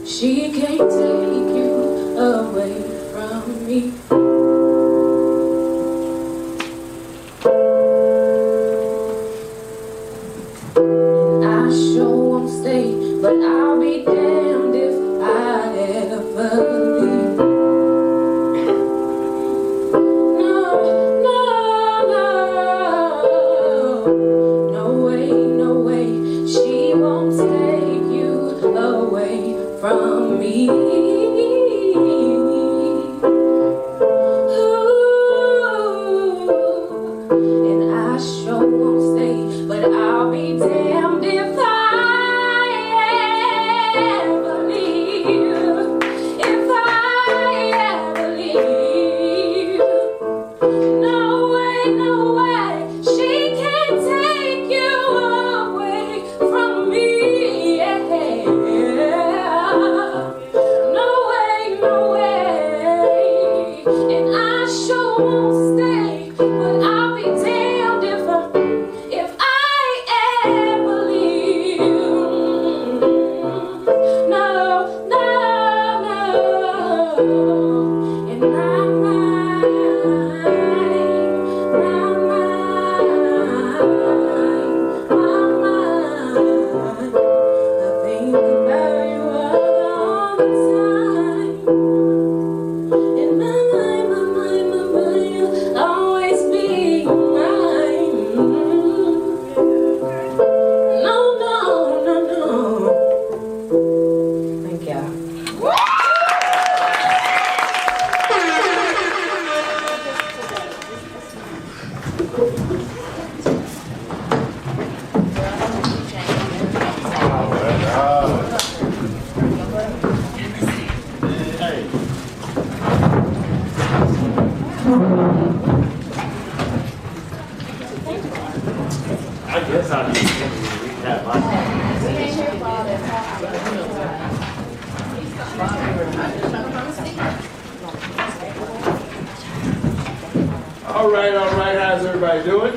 She can't take you away from me. And I sure won't stay, but I'll be damned if I ever leave. No, no, no, no way, no way. She won't take you away from me. Ooh, and I sure won't stay, but I'll be damned if I ever leave. If I ever leave. No way, no way. She can't take you away from me. Yeah. No way, no way. And I sure won't stay, but I'll be damned if I ever leave. No, no, no. In my mind, I think about you all the time. In my mind, you'll always be mine. No, no, no, no. Thank y'all. I guess I'll just recap my All right, how's everybody doing?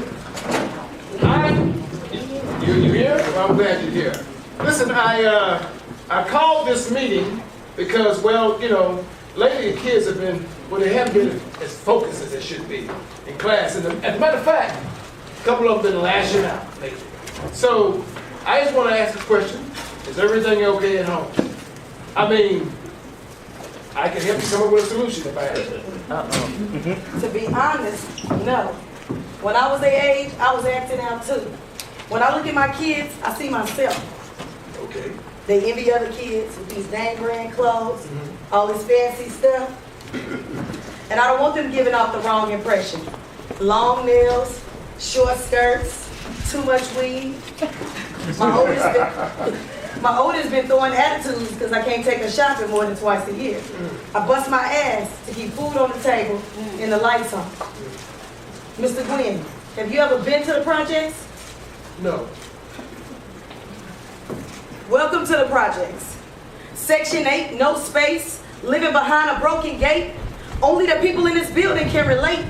You here? Well, I'm glad you're here. Listen, I called this meeting because, well, you know, lately the kids have been, well, they haven't been as focused as they should be in class. And as a matter of fact, a couple of them been lashing out lately. So I just want to ask a question. Is everything okay at home? I mean, I can help you come up with a solution if I have to. To be honest, no. When I was their age, I was acting out too. When I look at my kids, I see myself. Okay. They envy other kids with these dang brand clothes, all this fancy stuff. And I don't want them giving off the wrong impression. Long nails, short skirts, too much weed. My oldest been throwing attitudes because I can't take her shopping more than twice a year. I bust my ass to keep food on the table and the lights on. Mr. Gwynn, have you ever been to the projects? No. Welcome to the projects. Section 8, no space, living behind a broken gate. Only the people in this building can relate.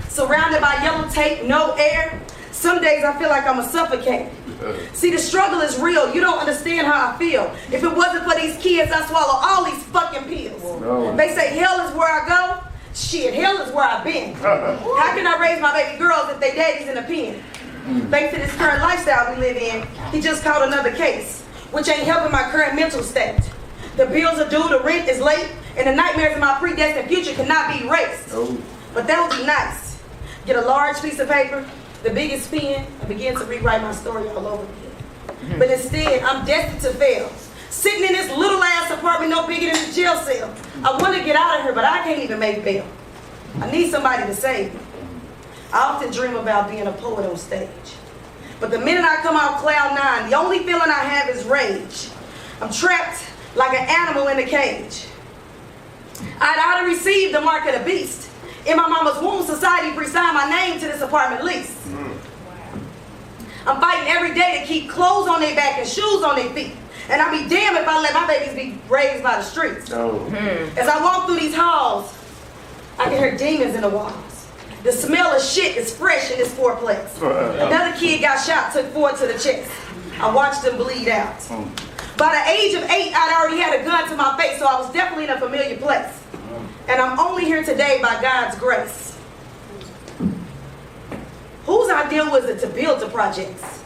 Surrounded by yellow tape, no air. Some days I feel like I'm a suffocate. See, the struggle is real. You don't understand how I feel. If it wasn't for these kids, I'd swallow all these fucking pills. No. They say hell is where I go. Shit, hell is where I've been. How can I raise my baby girls if they daddy's in a pen? Thanks to this current lifestyle we live in, he just caught another case, which ain't helping my current mental state. The bills are due, the rent is late, and the nightmares of my predestined future cannot be erased. But that would be nice. Get a large piece of paper, the biggest pen, and begin to rewrite my story all over again. But instead, I'm destined to fail. Sitting in this little ass apartment no bigger than a jail cell. I want to get out of here, but I can't even make bail. I need somebody to save me. I often dream about being a poet on stage. But the minute I come out cloud nine, the only feeling I have is rage. I'm trapped like an animal in a cage. I'd ought to receive the mark of the beast. In my mama's womb, society pre-signed my name to this apartment lease. I'm fighting every day to keep clothes on their back and shoes on their feet. And I'll be damned if I let my babies be raised by the streets. As I walk through these halls, I can hear demons in the walls. The smell of shit is fresh in this fourplex. Another kid got shot, took 4 to the chest. I watched them bleed out. By the age of 8, I'd already had a gun to my face, so I was definitely in a familiar place. And I'm only here today by God's grace. Whose idea was it to build the projects?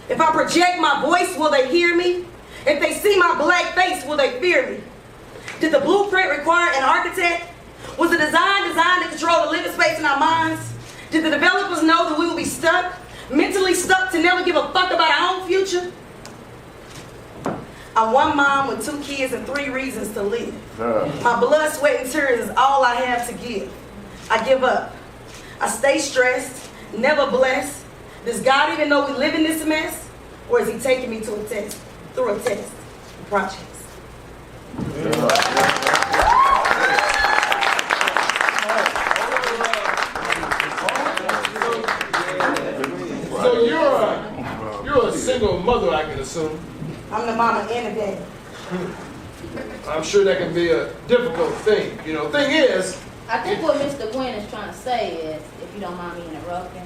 If I project my voice, will they hear me? If they see my black face, will they fear me? Did the blueprint require an architect? Was the design designed to control the living space in our minds? Did the developers know that we would be stuck, mentally stuck to never give a fuck about our own future? I'm one mom with 2 kids and 3 reasons to live. My blood, sweat, and tears is all I have to give. I give up. I stay stressed, never blessed. Does God even know we live in this mess? Or is he taking me to a test, through a test, projects? So you're a single mother, I can assume. I'm the mama and the daddy. I'm sure that can be a difficult thing. You know, thing is, I think what Mr. Gwen is trying to say is, if you don't mind me interrupting,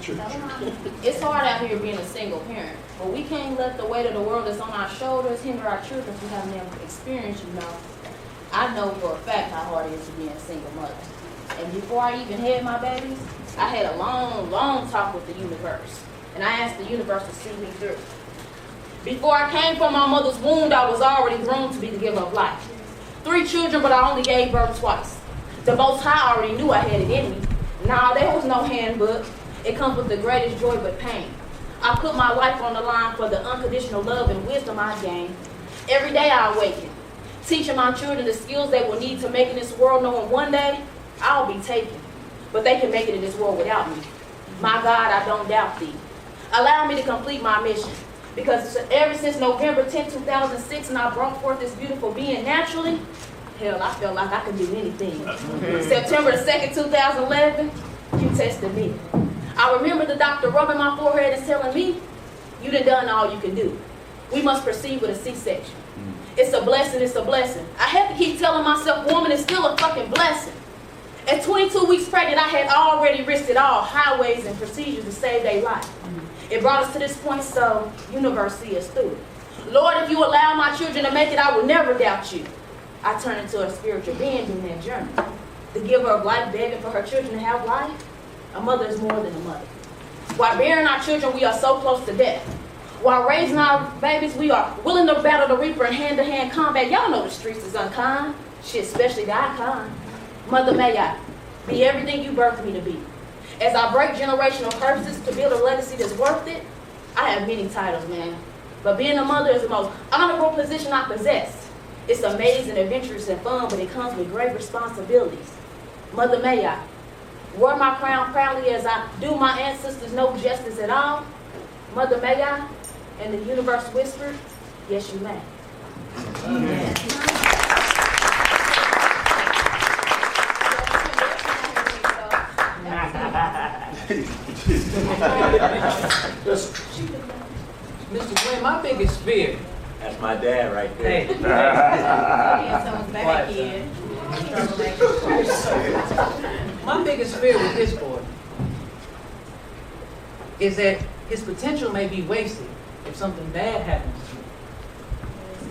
it's hard out here being a single parent, but we can't let the weight of the world that's on our shoulders hinder our children who have never experienced, I know for a fact how hard it is to be a single mother. And before I even had my babies, I had a long, long talk with the universe. And I asked the universe to see me through. Before I came from my mother's womb, I was already groomed to be the giver of life. 3 children, but I only gave birth twice. The Most High already knew I had it in me. Nah, there was no handbook. It comes with the greatest joy but pain. I put my life on the line for the unconditional love and wisdom I gained. Every day I awaken, teaching my children the skills they will need to make in this world, knowing one day I'll be taken. But they can make it in this world without me. My God, I don't doubt thee. Allow me to complete my mission. Because ever since November 10, 2006, and I brought forth this beautiful being naturally, hell, I felt like I could do anything. September 2nd, 2011, you tested me. I remember the doctor rubbing my forehead and telling me, you done all you can do. We must proceed with a C-section. It's a blessing, it's a blessing. I had to keep telling myself, woman, it's still a fucking blessing. At 22 weeks pregnant, I had already risked it all, highways and procedures to save their life. It brought us to this point, so universe see us through it. Lord, if you allow my children to make it, I will never doubt you. I turn into a spiritual being during that journey. The giver of life begging for her children to have life. A mother is more than a mother. While bearing our children, we are so close to death. While raising our babies, we are willing to battle the reaper in hand-to-hand combat. Y'all know the streets is unkind. Shit, especially the icon. Mother, may I be everything you birthed me to be. As I break generational curses to build a legacy that's worth it, I have many titles, man. But being a mother is the most honorable position I possess. It's amazing, adventurous, and fun, but it comes with great responsibilities. Mother, may I wear my crown proudly as I do my ancestors no justice at all. Mother, may I? And the universe whispered, yes, you may. Amen. Mr. Glenn, my biggest fear. That's my dad right there. My biggest fear with this boy is that his potential may be wasted if something bad happens to him.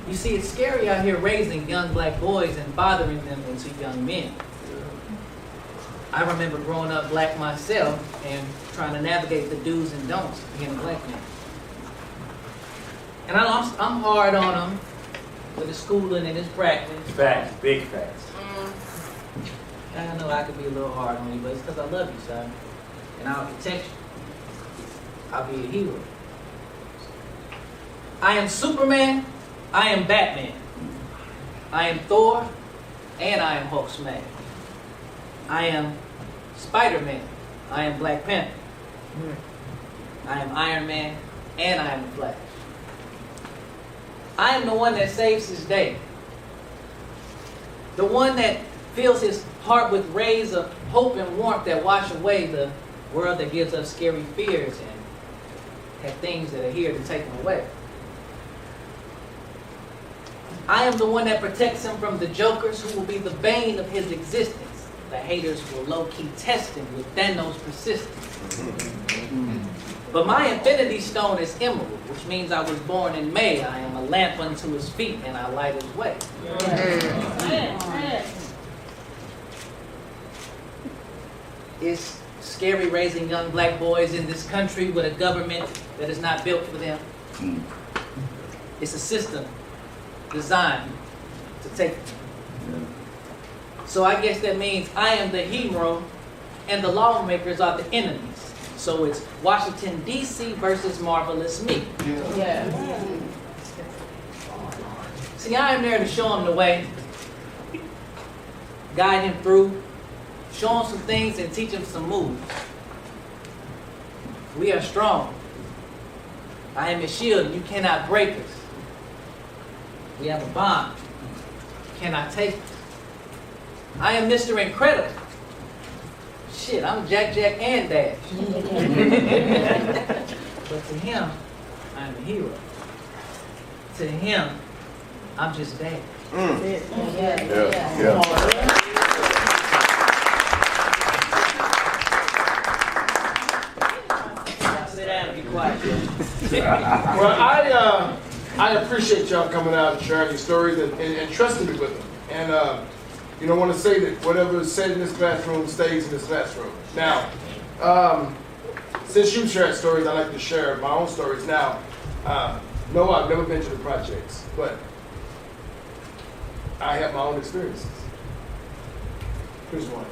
You see, it's scary out here raising young black boys and bothering them into young men. I remember growing up black myself and trying to navigate the do's and don'ts of being a black man. And I'm hard on him with his schooling and his practice. Facts, big facts. I know I could be a little hard on you, but it's because I love you, son. And I'll protect you. I'll be a hero. I am Superman. I am Batman. I am Thor. And I am Hulk Smash. I am Spider-Man. I am Black Panther. I am Iron Man. And I am the Flash. I am the one that saves his day. The one that fills his heart with rays of hope and warmth that wash away the world that gives us scary fears and have things that are here to take them away. I am the one that protects him from the jokers who will be the bane of his existence. The haters will low-key test him with Thanos' persistence. But my infinity stone is emerald, which means I was born in May. I am a lamp unto his feet and I light his way. It's scary raising young black boys in this country with a government that is not built for them. It's a system designed to take them. So I guess that means I am the hero and the lawmakers are the enemies. So it's Washington, D.C. versus Marvelous Me. See, I am there to show him the way, guide him through, show him some things and teach him some moves. We are strong. I am his shield and you cannot break us. We have a bond. You cannot take us. I am Mr. Incredible. Shit, I'm Jack and Dash. But to him, I'm a hero. To him, I'm just Dash. Sit down and be quiet. Well, I appreciate y'all coming out and sharing your stories and trusting me with them. And you don't want to say that whatever is said in this classroom stays in this classroom. Now, since you shared stories, I like to share my own stories. Now, no, I've never been to the projects, but I have my own experiences. Here's one.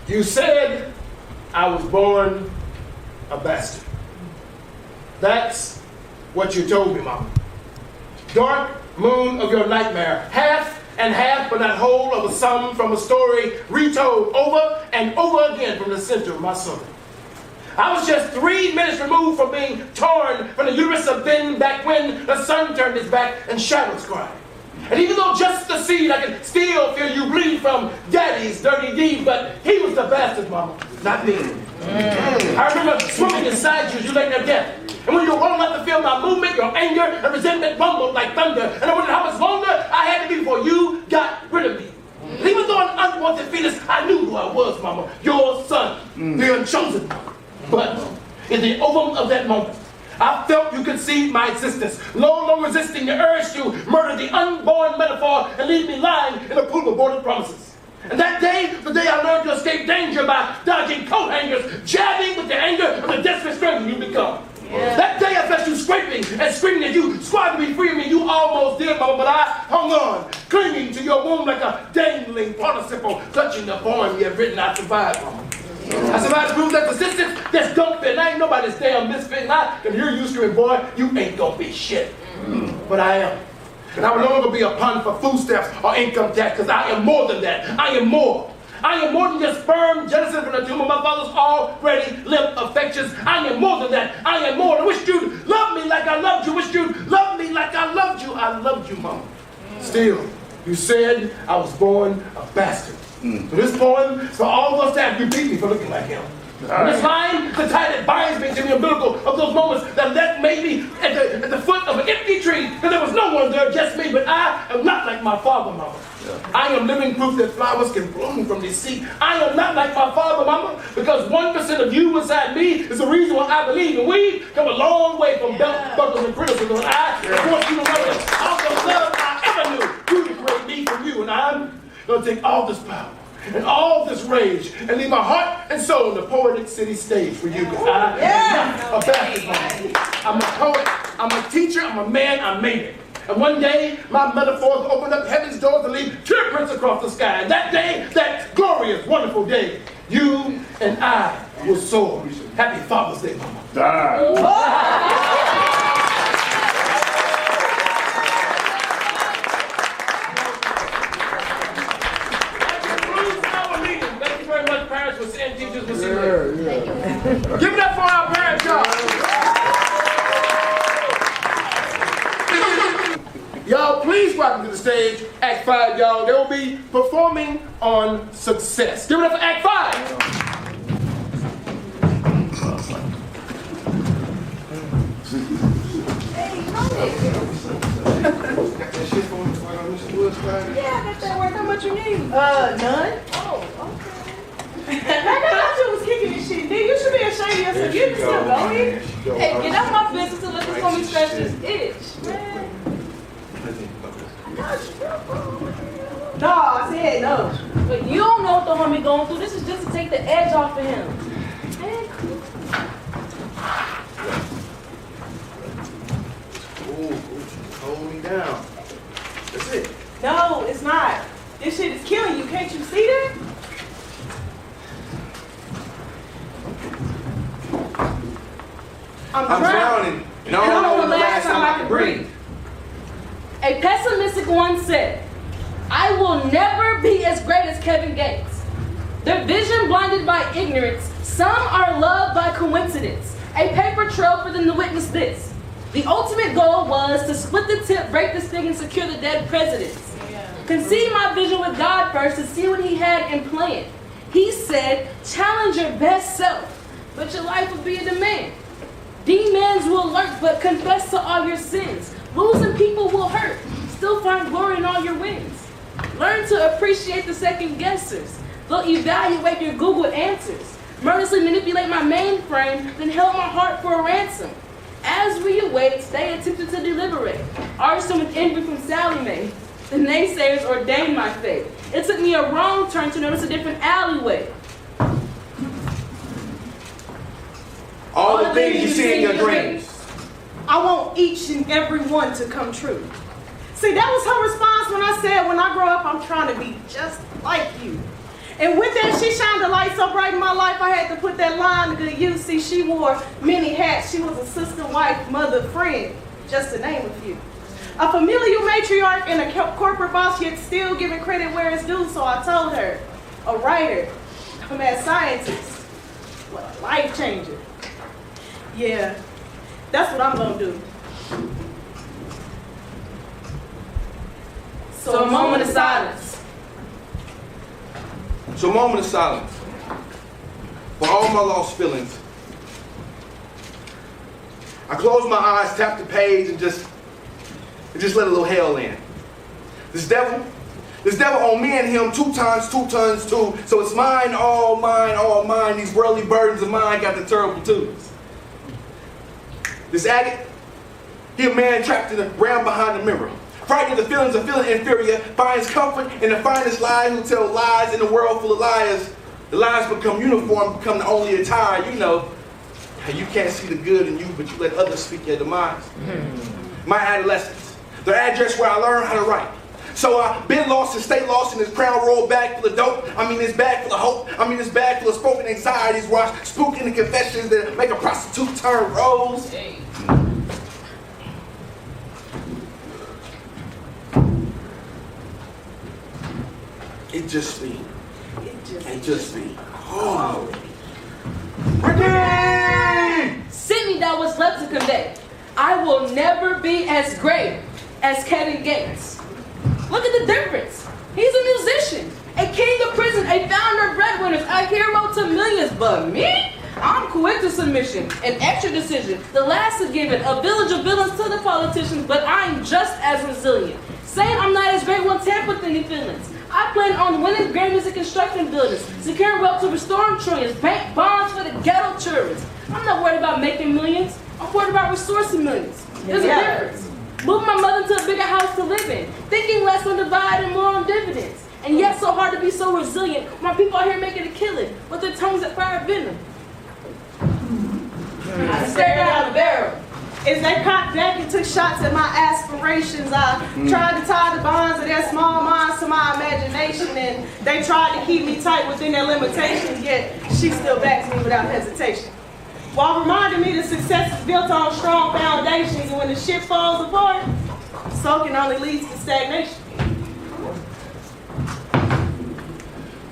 You said I was born a bastard. That's what you told me, Mama. Dark moon of your nightmare, half and half but not whole of a sum from a story retold over and over again from the center of my soul. I was just 3 minutes removed from being torn from the uterus of then back when the sun turned its back and shadows cried. And even though just the seed, I can still feel you bleed from daddy's dirty deed, but he was the bastard, Mama, not me. I remember swimming inside you as you lay there dead. And when you were old enough to feel my movement, your anger and resentment rumbled like thunder. And I wondered how much longer I had to be before you got rid of me. And even though an unwanted fetus, I knew who I was, Mama. Your son, the unchosen one. But in the ovum of that moment, I felt you concede my existence, no longer resisting the urge to murder the unborn metaphor and leave me lying in a pool of aborted promises. And that day, the day I learned to escape danger by dodging coat hangers, jabbing with the anger of the desperate stranger you become. That day I felt you scraping and screaming as you squatted to be free of me. You almost did, Mama, but I hung on, clinging to your womb like a dangling participle, clutching the poem you had written. I survived, Mama. I survived through that persistence that's don't fit. And I ain't nobody's damn misfit. And I can hear you screaming, boy, you ain't gonna be shit. But I am. And I will no longer be a pun for food stamps or income tax, because I am more than that. I am more. I am more than just sperm jettison from the tomb of my father's already limp affections. I am more than that. I am more. I wish you'd love me like I loved you. Wish you'd love me like I loved you. I loved you, Mama. Still, you said I was born a bastard. So this poem is for all those times you beat me for looking like him. And this line, the tie that binds me to the umbilical of those moments that made me at the foot of an empty tree, and there was no one there, just me, but I am not like my father, Mama. I am living proof that flowers can bloom from this seed. I am not like my father, Mama, because 1% of you inside me is the reason why I believe, and we've come a long way from belt buckles and criticism. And I want you to know that all the love I ever knew, you create me from you, and I'm going to take all this power and all this rage and leave my heart and soul on the Poetic City stage for you, because I am not a bastard, Mama. I'm a poet, I'm a teacher, I'm a man, I made it. And one day, my metaphors opened up heaven's doors to leave tear prints across the sky. And that day, that glorious, wonderful day, you and I will soar. Happy Father's Day, Mama. And teachers will see that. Give it up for our parents, y'all. Y'all, please welcome to the stage Act 5, y'all. They will be performing on Success. Give it up for Act 5. Yeah, I got that work. How much you need? None. Oh, okay. I thought you was kicking this shit. Dude, you should be ashamed of yourself. You can still go here. Hey, get out my business and let this homie scratch this itch, man. No, I said no. But you don't know what the homie going through. This is just to take the edge off of him. Man. Hold me down. That's it. No, it's not. This shit is killing you. Can't you see that? I'm drowning. And I don't know when the last time I could breathe. A pessimistic one said, I will never be as great as Kevin Gates. Their vision blinded by ignorance. Some are loved by coincidence. A paper trail for them to witness this. The ultimate goal was to split the tip, break the stick, and secure the dead presidents. Conceive my vision with God first to see what he had in plan. He said, challenge your best self, but your life will be a demand. Demons will lurk, but confess to all your sins. Losing people will hurt, still find glory in all your wins. Learn to appreciate the second guessers. They'll evaluate your Google answers. Murderously manipulate my mainframe, then held my heart for a ransom. As we await, they attempted to deliberate. Arson with envy from Sally Mae. The naysayers ordained my fate. It took me a wrong turn to notice a different alleyway. All the things you see in your dreams. I want each and every one to come true. See, that was her response when I said, when I grow up, I'm trying to be just like you. And with that, she shined a light so bright in my life, I had to put that line to good use. See, she wore many hats. She was a sister, wife, mother, friend, just to name a few. A familial matriarch and a corporate boss, yet still giving credit where it's due. So I told her, a writer, a mad scientist, what a life changer. Yeah, that's what I'm gonna do. So a moment of silence. So a moment of silence for all my lost feelings. I close my eyes, tap the page, and just let a little hell in. This devil on me and him 2 times 2 tons 2. So it's mine, all mine, all mine. These worldly burdens of mine got the terrible twos. This agate, he a man trapped in the ground behind the mirror. Frightened of the feelings of feeling inferior, finds comfort in the finest lie who tell lies in a world full of liars. The lies become uniform, become the only attire. You know, how you can't see the good in you, but you let others speak your demise. My adolescence, the address where I learned how to write. So I've been lost and stay lost in this crown rolled bag full of dope. I mean this bag full of hope. I mean this bag full of spoken anxieties where I spook in the confessions that make a prostitute turn rose. It just be. Oh. Ricky! Send me that was left to convey. I will never be as great as Kevin Gates. Look at the difference. He's a musician, a king of prison, a founder of breadwinners, a hero to millions. But me? I'm quick to submission, an extra decision, the last to give it, a village of villains to the politicians, but I'm just as resilient. Saying I'm not as great won't tamper with any feelings. I plan on winning Grammys and construction buildings, securing wealth to restore trillions, bank bonds for the ghetto tourists. I'm not worried about making millions. I'm worried about resourcing millions. There's a difference. Moving my mother to a bigger house to live in, thinking less on divide and more on dividends. And yet so hard to be so resilient. My people out here making a killing with their tongues that fire venom. I stared down the barrel. As they cocked back and took shots at my aspirations, I tried to tie the bonds of their small minds to my imagination, and they tried to keep me tight within their limitations, yet she still backs me without hesitation. While reminding me that success is built on strong foundations, and when the ship falls apart, soaking only leads to stagnation.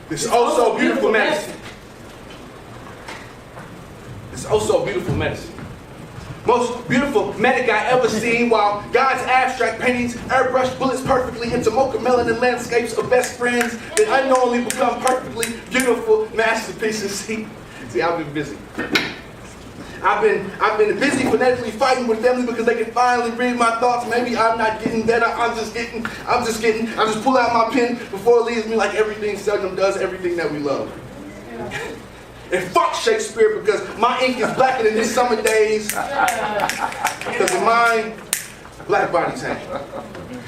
This oh so beautiful medicine. This oh so beautiful medicine. Most beautiful medic I ever seen, while God's abstract paintings airbrush bullets perfectly into mocha melanin landscapes of best friends that unknowingly become perfectly beautiful masterpieces. See, I've been busy. I've been busy phonetically fighting with family because they can finally read my thoughts. Maybe I'm not getting better. I just pull out my pen before it leaves me like everything seldom does everything that we love. And fuck Shakespeare because my ink is blacker than his summer days. Because of mine, black bodies hang.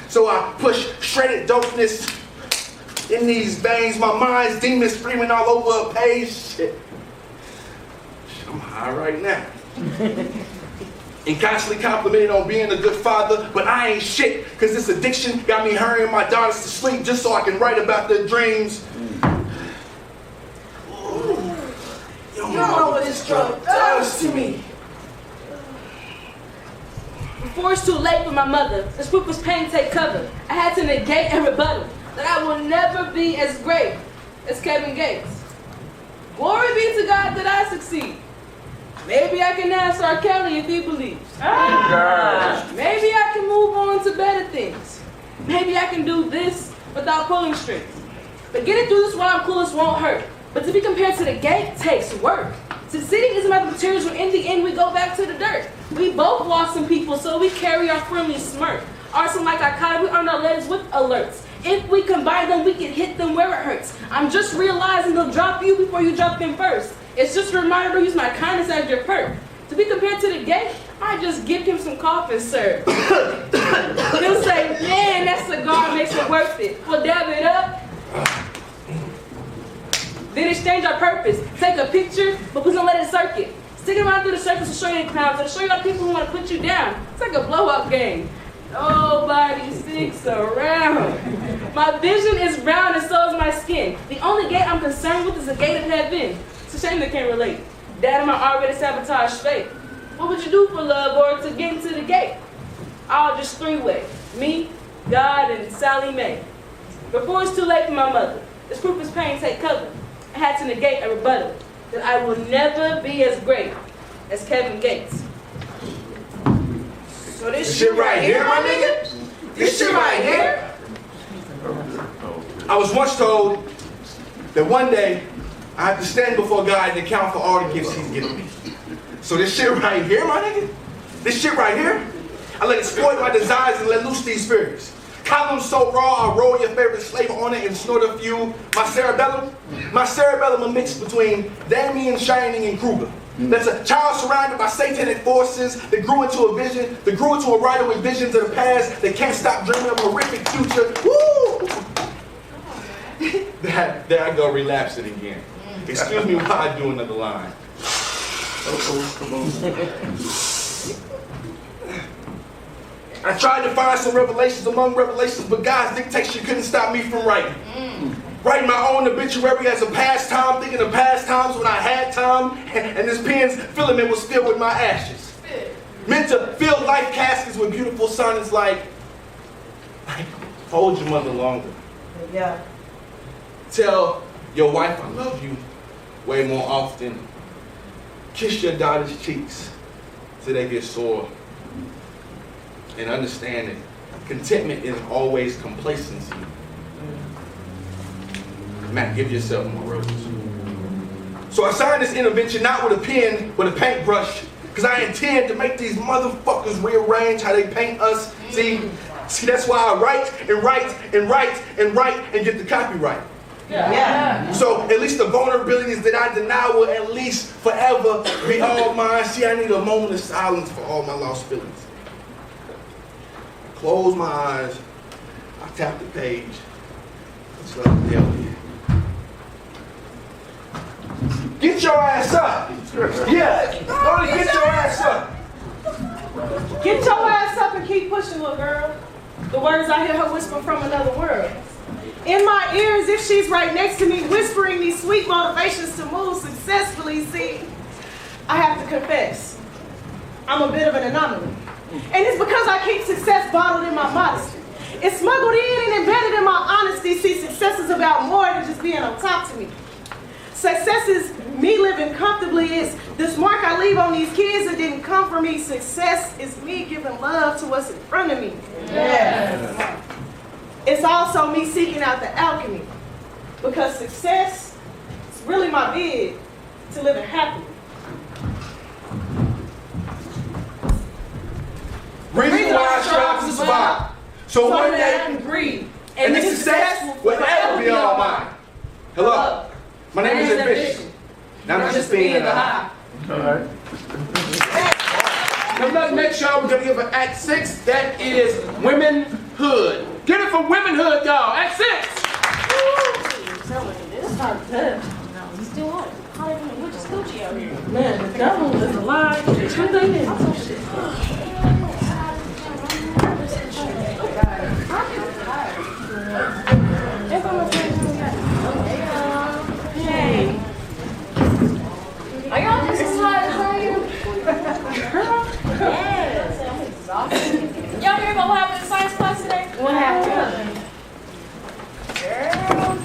So I push shredded dopeness in these veins. My mind's demons screaming all over a page. Shit. I'm high right now. And constantly complimented on being a good father, but I ain't shit, because this addiction got me hurrying my daughters to sleep just so I can write about their dreams. You don't know what this drug does to me. Before it's too late for my mother, this proof was pain take cover. I had to negate and rebuttal that I will never be as great as Kevin Gates. Glory be to God that I succeed. Maybe I can ask R. Kelly if he believes. Maybe I can move on to better things. Maybe I can do this without pulling strings. But getting through this while I'm coolest won't hurt. But to be compared to the gate takes work. Succeeding isn't about the materials when in the end we go back to the dirt. We both lost some people, so we carry our friendly smirk. Arson like Al-Qaeda, we earn our letters with alerts. If we combine them, we can hit them where it hurts. I'm just realizing they'll drop you before you jump in first. It's just a reminder to use my kindness as your perk. To be compared to the gate, I just give him some coffee, sir. He'll say, man, that cigar makes it worth it. We'll dab it up. Then exchange our purpose. Take a picture, but please don't let it circuit. Stick around through the circus to show you the clowns, to show you all the people who want to put you down. It's like a blow-up game. Nobody sticks around. My vision is brown and so is my skin. The only gate I'm concerned with is the gate of heaven. It's a shame they can't relate. Dad and I already sabotaged fate. What would you do for love or to get into the gate? I'll just three-way. Me, God, and Sally Mae. Before it's too late for my mother, this proof is pain take cover. I had to negate a rebuttal that I will never be as great as Kevin Gates. So this shit right here, my nigga? This shit right here? I was once told that one day I have to stand before God and account for all the gifts he's given me. So this shit right here, my nigga? This shit right here? I let it exploit my desires and let loose these spirits. Columns so raw, I roll your favorite slave on it and snort a few. My cerebellum a mix between Damien, Shining, and Kruger. That's a child surrounded by satanic forces that grew into a vision, that grew into a writer with visions of the past that can't stop dreaming of a horrific future. Woo! There I go relapsing again. Excuse me while I do another line. Come on. I tried to find some revelations among revelations, but God's dictation couldn't stop me from writing. Writing my own obituary as a pastime, thinking of past times when I had time, and this pen's filament was filled with my ashes. Meant to fill life caskets with beautiful sonnets like hold your mother longer. Yeah. Tell your wife I love you way more often. Kiss your daughter's cheeks till they get sore. And understand that contentment isn't always complacency. Matt, give yourself more roses. So I signed this intervention not with a pen, but a paintbrush, because I intend to make these motherfuckers rearrange how they paint us. See, that's why I write and write and write and write and get the copyright. Yeah. So at least the vulnerabilities that I deny will at least forever be all mine. See, I need a moment of silence for all my lost feelings. Close my eyes, I tap the page, let's let it tell you. Get your ass up! Yeah, only get your ass up! Get your ass up and keep pushing, little girl. The words I hear her whisper from another world. In my ears, if she's right next to me, whispering these sweet motivations to move successfully, see, I have to confess, I'm a bit of an anomaly. And it's because I keep success bottled in my modesty. It's smuggled in and embedded in my honesty. See, success is about more than just being on top to me. Success is me living comfortably. It's this mark I leave on these kids that didn't come for me. Success is me giving love to what's in front of me. Yes. It's also me seeking out the alchemy. Because success is really my bid to living happily. Reason why I strive to survive. So one that I day, can breathe. and this success will forever be all mine. Hello, my name is Ambition. Now I'm just being in the high. All right. Now next, y'all, we're gonna give an Act 6. That is womenhood. Get it for womenhood, y'all. Act 6. It's not good. You still want it? How are you doing? We're just Gucci out here. Man, the devil is alive. What they did? Hey. Are y'all just as tired as I am? Yes. I'm exhausted. Y'all hear about what happened in science class today? What happened? Girl.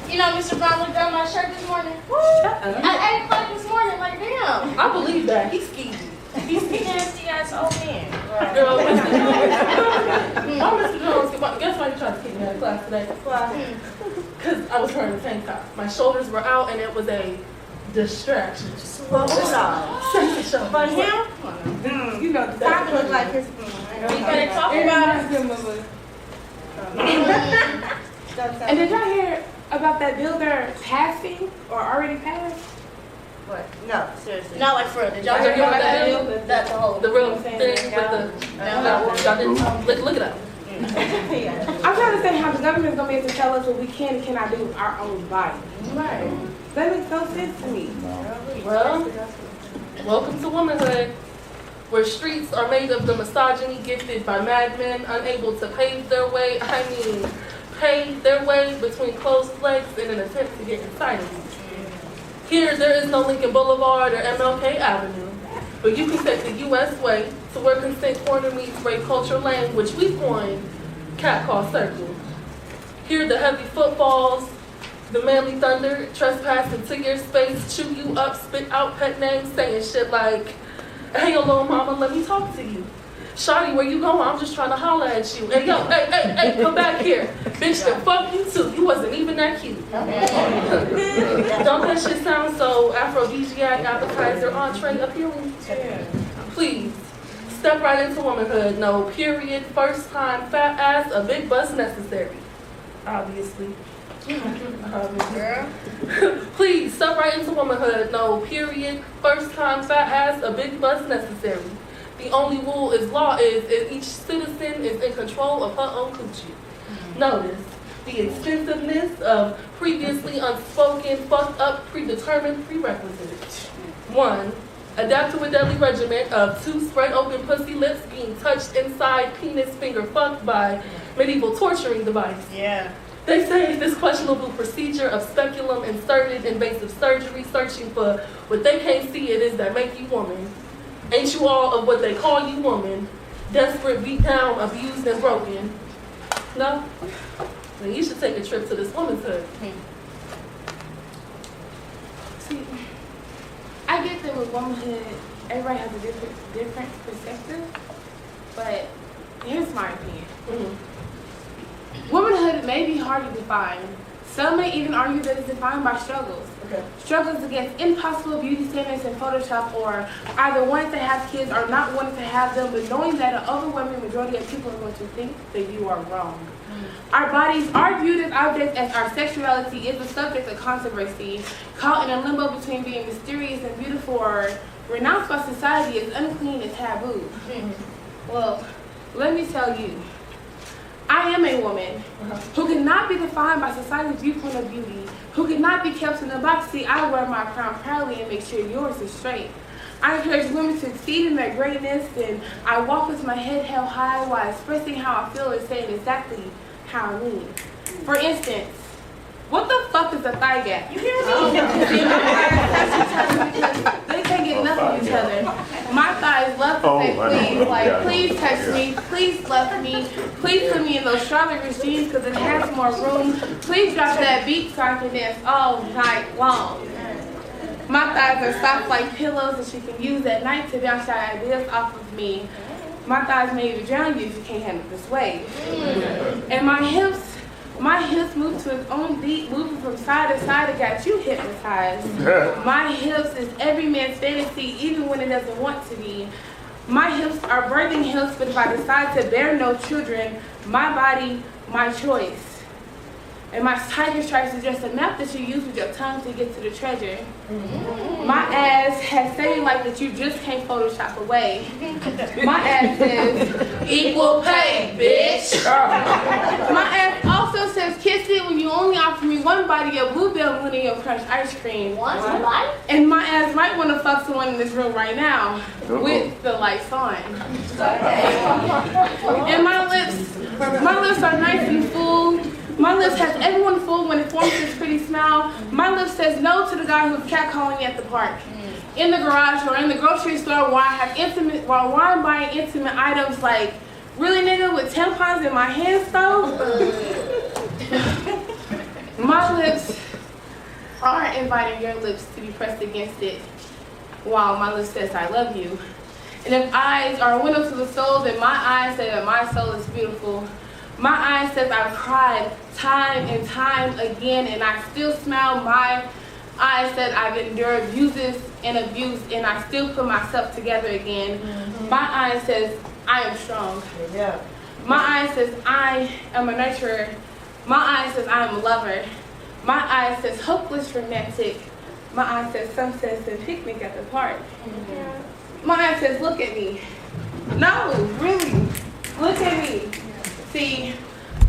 You know, Mr. Brown looked down my shirt this morning. At 8 o'clock this morning, like, damn. I believe that. He's skeevy. He's nasty ass old man. Girl, Mr. Jones, guess why you tried to kick me out of class today? Because I was wearing a tank top. My shoulders were out and it was a distraction. Well, what's up? But him? You know, I look like his. We better talk about it. And did y'all hear about that builder passing or already passed? What? No, seriously. Not like for real. Did y'all Y'all hear about that that deal? deal? That's the whole The real thing with the. Y'all didn't look it up. I'm trying to say how the government's gonna be able to tell us what we can and cannot do with our own body. Right. That makes no sense to me. Well, welcome to womanhood, where streets are made of the misogyny gifted by madmen unable to pave their way between closed legs in an attempt to get inside of you. Here, there is no Lincoln Boulevard or MLK Avenue, but you can take the U.S. way to where Consent Corner meets Rape Culture Lane, which we coined Cat Call Circle. Here, the heavy footfalls, the manly thunder, trespass into your space, chew you up, spit out pet names, saying shit like, hey, yo, little mama, let me talk to you. Shawty, where you going? I'm just trying to holler at you. Hey, yo, hey, come back here. Bitch, then fuck you too. You wasn't even that cute. Don't that shit sound so aphrodisiac, appetizer, entree appealing? Please, step right into womanhood. No period, first time, fat ass, a big bust necessary. Obviously. Please, step right into womanhood. No period, first time, fat ass, a big bust necessary. The only rule is law is each citizen is in control of her own coochie. Notice the extensiveness of previously unspoken, fucked up, predetermined prerequisites. 1. Adapt to a deadly regimen of 2 spread open pussy lips being touched inside penis finger fucked by medieval torturing device. Yeah. They say this questionable procedure of speculum inserted invasive surgery searching for what they can't see it is that make you woman. Ain't you all of what they call you woman, desperate, beat down, abused, and broken? No? Then you should take a trip to this womanhood. See, I get that with womanhood, everybody has a different perspective, but here's my opinion. Womanhood may be hard to define. Some may even argue that it's defined by struggles. Struggles against impossible beauty standards in Photoshop, or either wanting to have kids or not wanting to have them, but knowing that an overwhelming majority of people are going to think that you are wrong. Our bodies are viewed as objects, as our sexuality is the subject of controversy, caught in a limbo between being mysterious and beautiful or renounced by society as unclean and taboo. Well, let me tell you, I am a woman who cannot be defined by society's viewpoint of beauty, who cannot be kept in a box. See, I wear my crown proudly and make sure yours is straight. I encourage women to succeed in their greatness, and I walk with my head held high while expressing how I feel and saying exactly how I mean. For instance, what the fuck is a thigh gap? You hear me? They can't get enough of each other. My thighs love to say please, like please touch me, please love me, please put me in those strawberry jeans because it has more room. Please drop that beat so I can dance all night long. My thighs are soft like pillows that you can use at night to bounce your ideas off of me. My thighs may even drown you if you can't handle this wave. And my hips move to its own beat, moving from side to side, it got you hypnotized. My hips is every man's fantasy, even when it doesn't want to be. My hips are birthing hips, but if I decide to bear no children, my body, my choice. And my tiger stripes is just a map that you use with your tongue to get to the treasure. My ass has cellulite that you just can't Photoshop away. My ass says, equal pay, bitch. My ass also says, kiss it when you only offer me one bite of Bluebell Moon and your Crush ice cream. Once a life? And my ass might want to fuck someone in this room right now with the lights on. And my lips are nice and full. My lips has everyone fooled when it forms this pretty smile. My lips says no to the guy who's catcalling me at the park, in the garage, or in the grocery store while I'm buying intimate items like, really nigga, with tampons in my hands though? My lips are inviting your lips to be pressed against it while my lips says I love you. And if eyes are a window to the soul, then my eyes say that my soul is beautiful. My eyes says I've cried time and time again, and I still smile. My eyes said I've endured abuses and abuse, and I still put myself together again. My eyes says I am strong. Yeah. My eyes says I am a nurturer. My eyes says I am a lover. My eyes says hopeless romantic. My eyes says sunsets and picnic at the park. My eyes says look at me. No, really, look at me. See,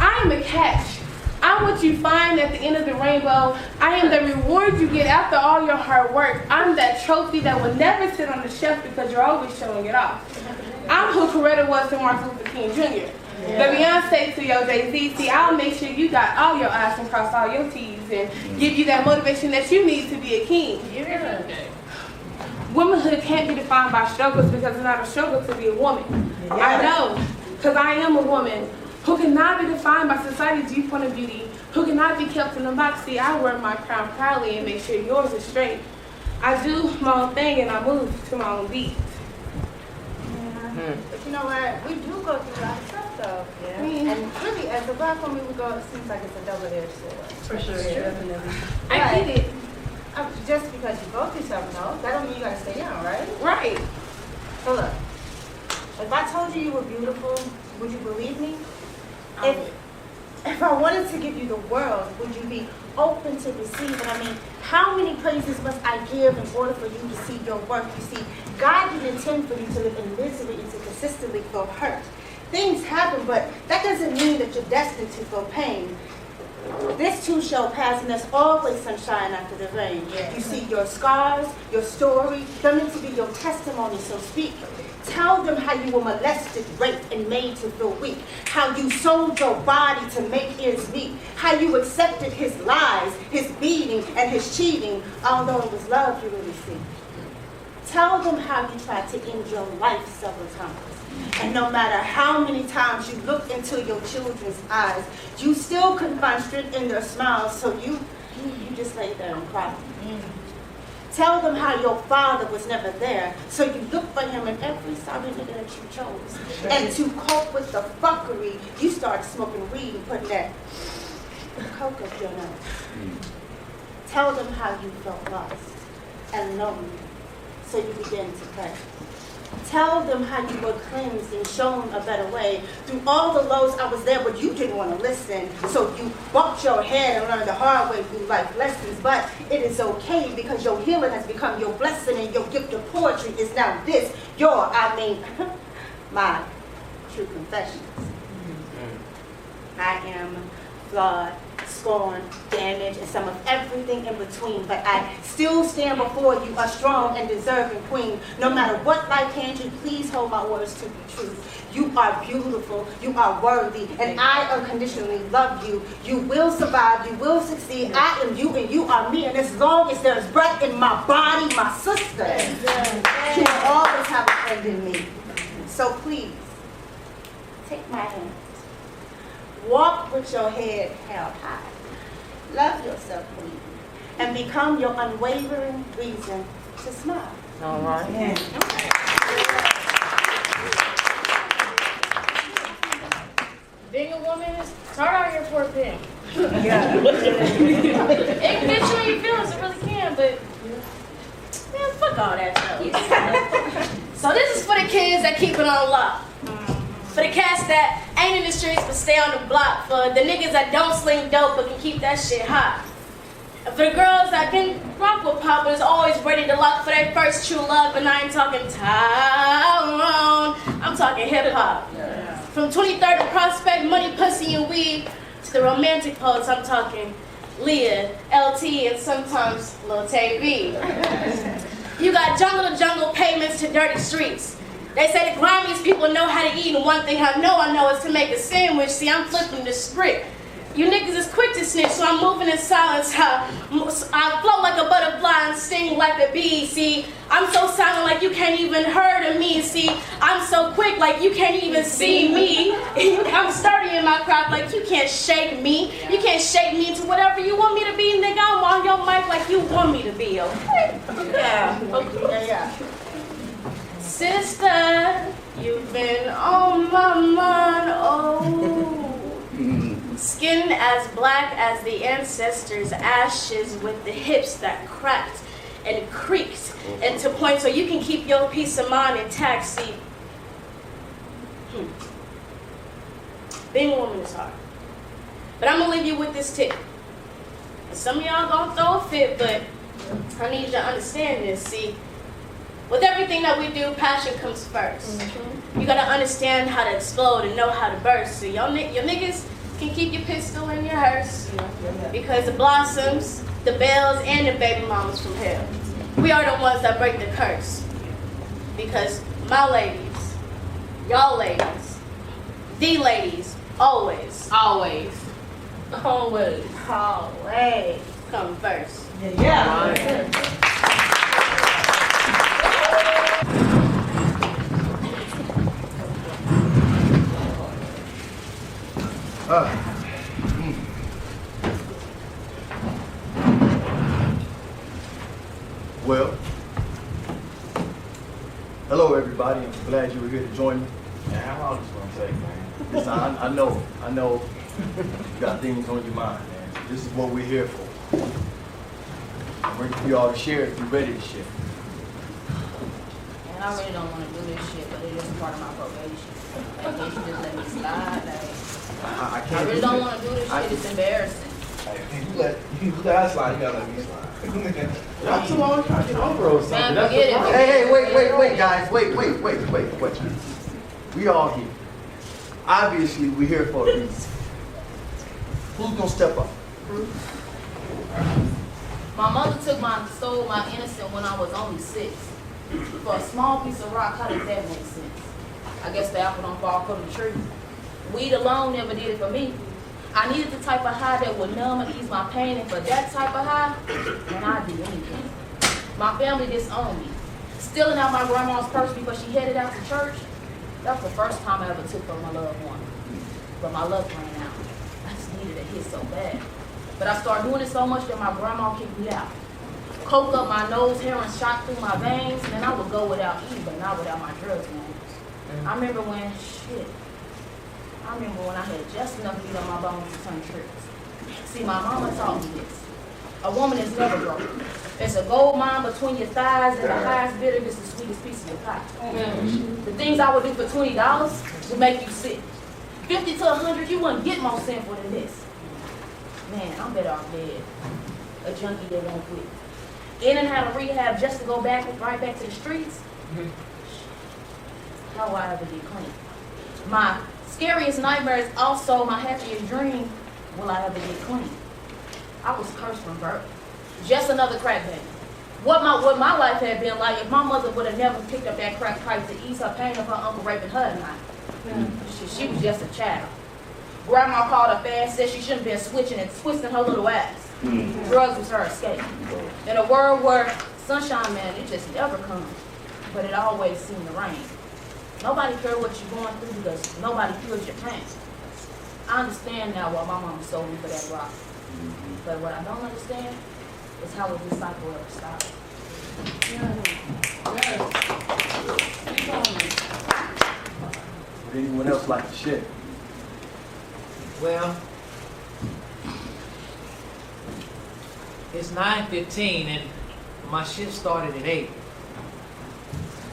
I am a catch. I'm what you find at the end of the rainbow. I am the reward you get after all your hard work. I'm that trophy that will never sit on the shelf because you're always showing it off. I'm who Coretta was to Martin Luther King Jr. The Beyonce to your Jay-Z. See, I'll make sure you got all your I's and cross all your T's and give you that motivation that you need to be a king. Womanhood can't be defined by struggles because it's not a struggle to be a woman. I know, because I am a woman who cannot be defined by society's viewpoint of beauty, who cannot be kept in a box. See, I wear my crown proudly and make sure yours is straight. I do my own thing and I move to my own beat. But you know what? We do go through a lot of stuff though. Yeah. And really, as a black woman, it seems like it's a double-edged sword. For sure, yeah, definitely. I get it. Just because you go through something, though, that don't mean you gotta stay down, right? Right. So look, if I told you you were beautiful, would you believe me? If I wanted to give you the world, would you be open to receive it? I mean, how many praises must I give in order for you to see your worth? You see, God didn't intend for you to live in misery and to consistently feel hurt. Things happen, but that doesn't mean that you're destined to feel pain. This too shall pass, and there's always sunshine after the rain. You see, your scars, your story, they're meant to be your testimony, so speak. Tell them how you were molested, raped, and made to feel weak. How you sold your body to make ends meet. How you accepted his lies, his beating, and his cheating, although it was love you really see. Tell them how you tried to end your life several times. And no matter how many times you looked into your children's eyes, you still couldn't find strength in their smiles, so you just lay there and cried. Tell them how your father was never there, so you looked for him in every sorry nigga that you chose. And to cope with the fuckery, you started smoking weed and putting that coke up your nose. Tell them how you felt lost and lonely, so you began to pray. Tell them how you were cleansed and shown a better way. Through all the lows, I was there, but you didn't want to listen. So you bumped your head and learned the hard way through life lessons. But it is okay because your healing has become your blessing, and your gift of poetry is now this, my true confessions. I am flawed, scorned, damaged, and some of everything in between, but I still stand before you a strong and deserving queen. No matter what life hands you, please hold my words to be true. You are beautiful, you are worthy, and I unconditionally love you. You will survive, you will succeed. I am you and you are me, and as long as there's breath in my body, my sister, you will always have a friend in me. So please, take my hand. Walk with your head held high. Love yourself, queen. and become your unwavering reason to smile. All right. Being a woman is hard out here for a thing. Yeah. It can get you in your feelings, it really can, but man, fuck all that stuff. So this is for the kids that keep it on lock. For the cats that ain't in the streets but stay on the block. For the niggas that don't sling dope but can keep that shit hot. And for the girls that can rock with pop but is always ready to lock for their first true love. And I ain't talking Tyrone, I'm talking hip hop. From 23rd to Prospect, Money, Pussy, and Weed, to the romantic poets, I'm talking Leah, LT, and sometimes Lil Tay B. You got jungle to jungle, pavements to dirty streets. They say the grimiest people know how to eat, and one thing I know is to make a sandwich. See, I'm flipping the script. You niggas is quick to snitch, so I'm moving in silence. I float like a butterfly and sting like a bee. See, I'm so silent like you can't even hear of me. See, I'm so quick like you can't even see me. I'm sturdy in my craft like you can't shake me. You can't shake me into whatever you want me to be, nigga. I'm on your mic like you want me to be, okay? Yeah. Okay. Yeah. Sister, you've been on my mind, oh. Skin as black as the ancestors' ashes with the hips that cracked and creaked into point so you can keep your peace of mind intact. See, being a woman is hard. But I'm gonna leave you with this tip. And some of y'all gonna throw a fit, but I need you to understand this. See, with everything that we do, passion comes first. You gotta understand how to explode and know how to burst. So your niggas can keep your pistol in your hearse because the blossoms, the bells, and the baby mamas from hell. We are the ones that break the curse. Because my ladies, y'all ladies, the ladies, always, always, always, always come first. Yeah. Well, hello everybody. I'm glad you were here to join me. Man, how long is this gonna take, man? Listen, I know you got things on your mind, man. This is what we're here for. I'm ready for y'all to share if you're ready to share. And I really don't want to do this shit, but it is part of my probation. Like, they should just let me slide. Like, I really don't want to do this shit. It's embarrassing. Hey, you let us slide, you gotta let me slide. Y'all too long trying to get over or something. Man, forget it. Hey, wait, guys. Wait. We all here. Obviously, we're here for a reason. Who's gonna step up? My mother stole my innocence when I was only 6. For a small piece of rock, how does that make sense? I guess the apple don't fall from the tree. Weed alone never did it for me. I needed the type of high that would numb and ease my pain, and for that type of high, man, I'd do anything. My family disowned me. Stealing out my grandma's purse because she headed out to church, that was the first time I ever took from my loved one. But my luck ran out. I just needed a hit so bad. But I started doing it so much that my grandma kicked me out. Coke up my nose, heroin shot through my veins, and then I would go without eating, but not without my drugs, man. I remember when I had just enough meat on my bones to turn tricks. See, my mama taught me this. A woman is never broke. There's a gold mine between your thighs, and the highest bidder is the sweetest piece of your pie. The things I would do for $20 would make you sick. 50 to 100, you wouldn't get more sinful than this. Man, I'm better off dead. A junkie that won't quit. In and out of rehab just to go right back to the streets. How will I ever get clean? My scariest nightmare is also my happiest dream. Will I ever get clean? I was cursed from birth. Just another crack baby. What my life had been like if my mother would have never picked up that crack pipe to ease her pain of her uncle raping her at night. She was just a child. Grandma called her fast, said she shouldn't have been switching and twisting her little ass. Drugs was her escape. In a world where sunshine, man, it just never comes. But it always seemed to rain. Nobody cares what you're going through because nobody feels your pain. I understand now why my mama sold me for that rock. But what I don't understand is how will this cycle ever stop? Would anyone else like to share? Well, it's 9:15 and my shift started at 8.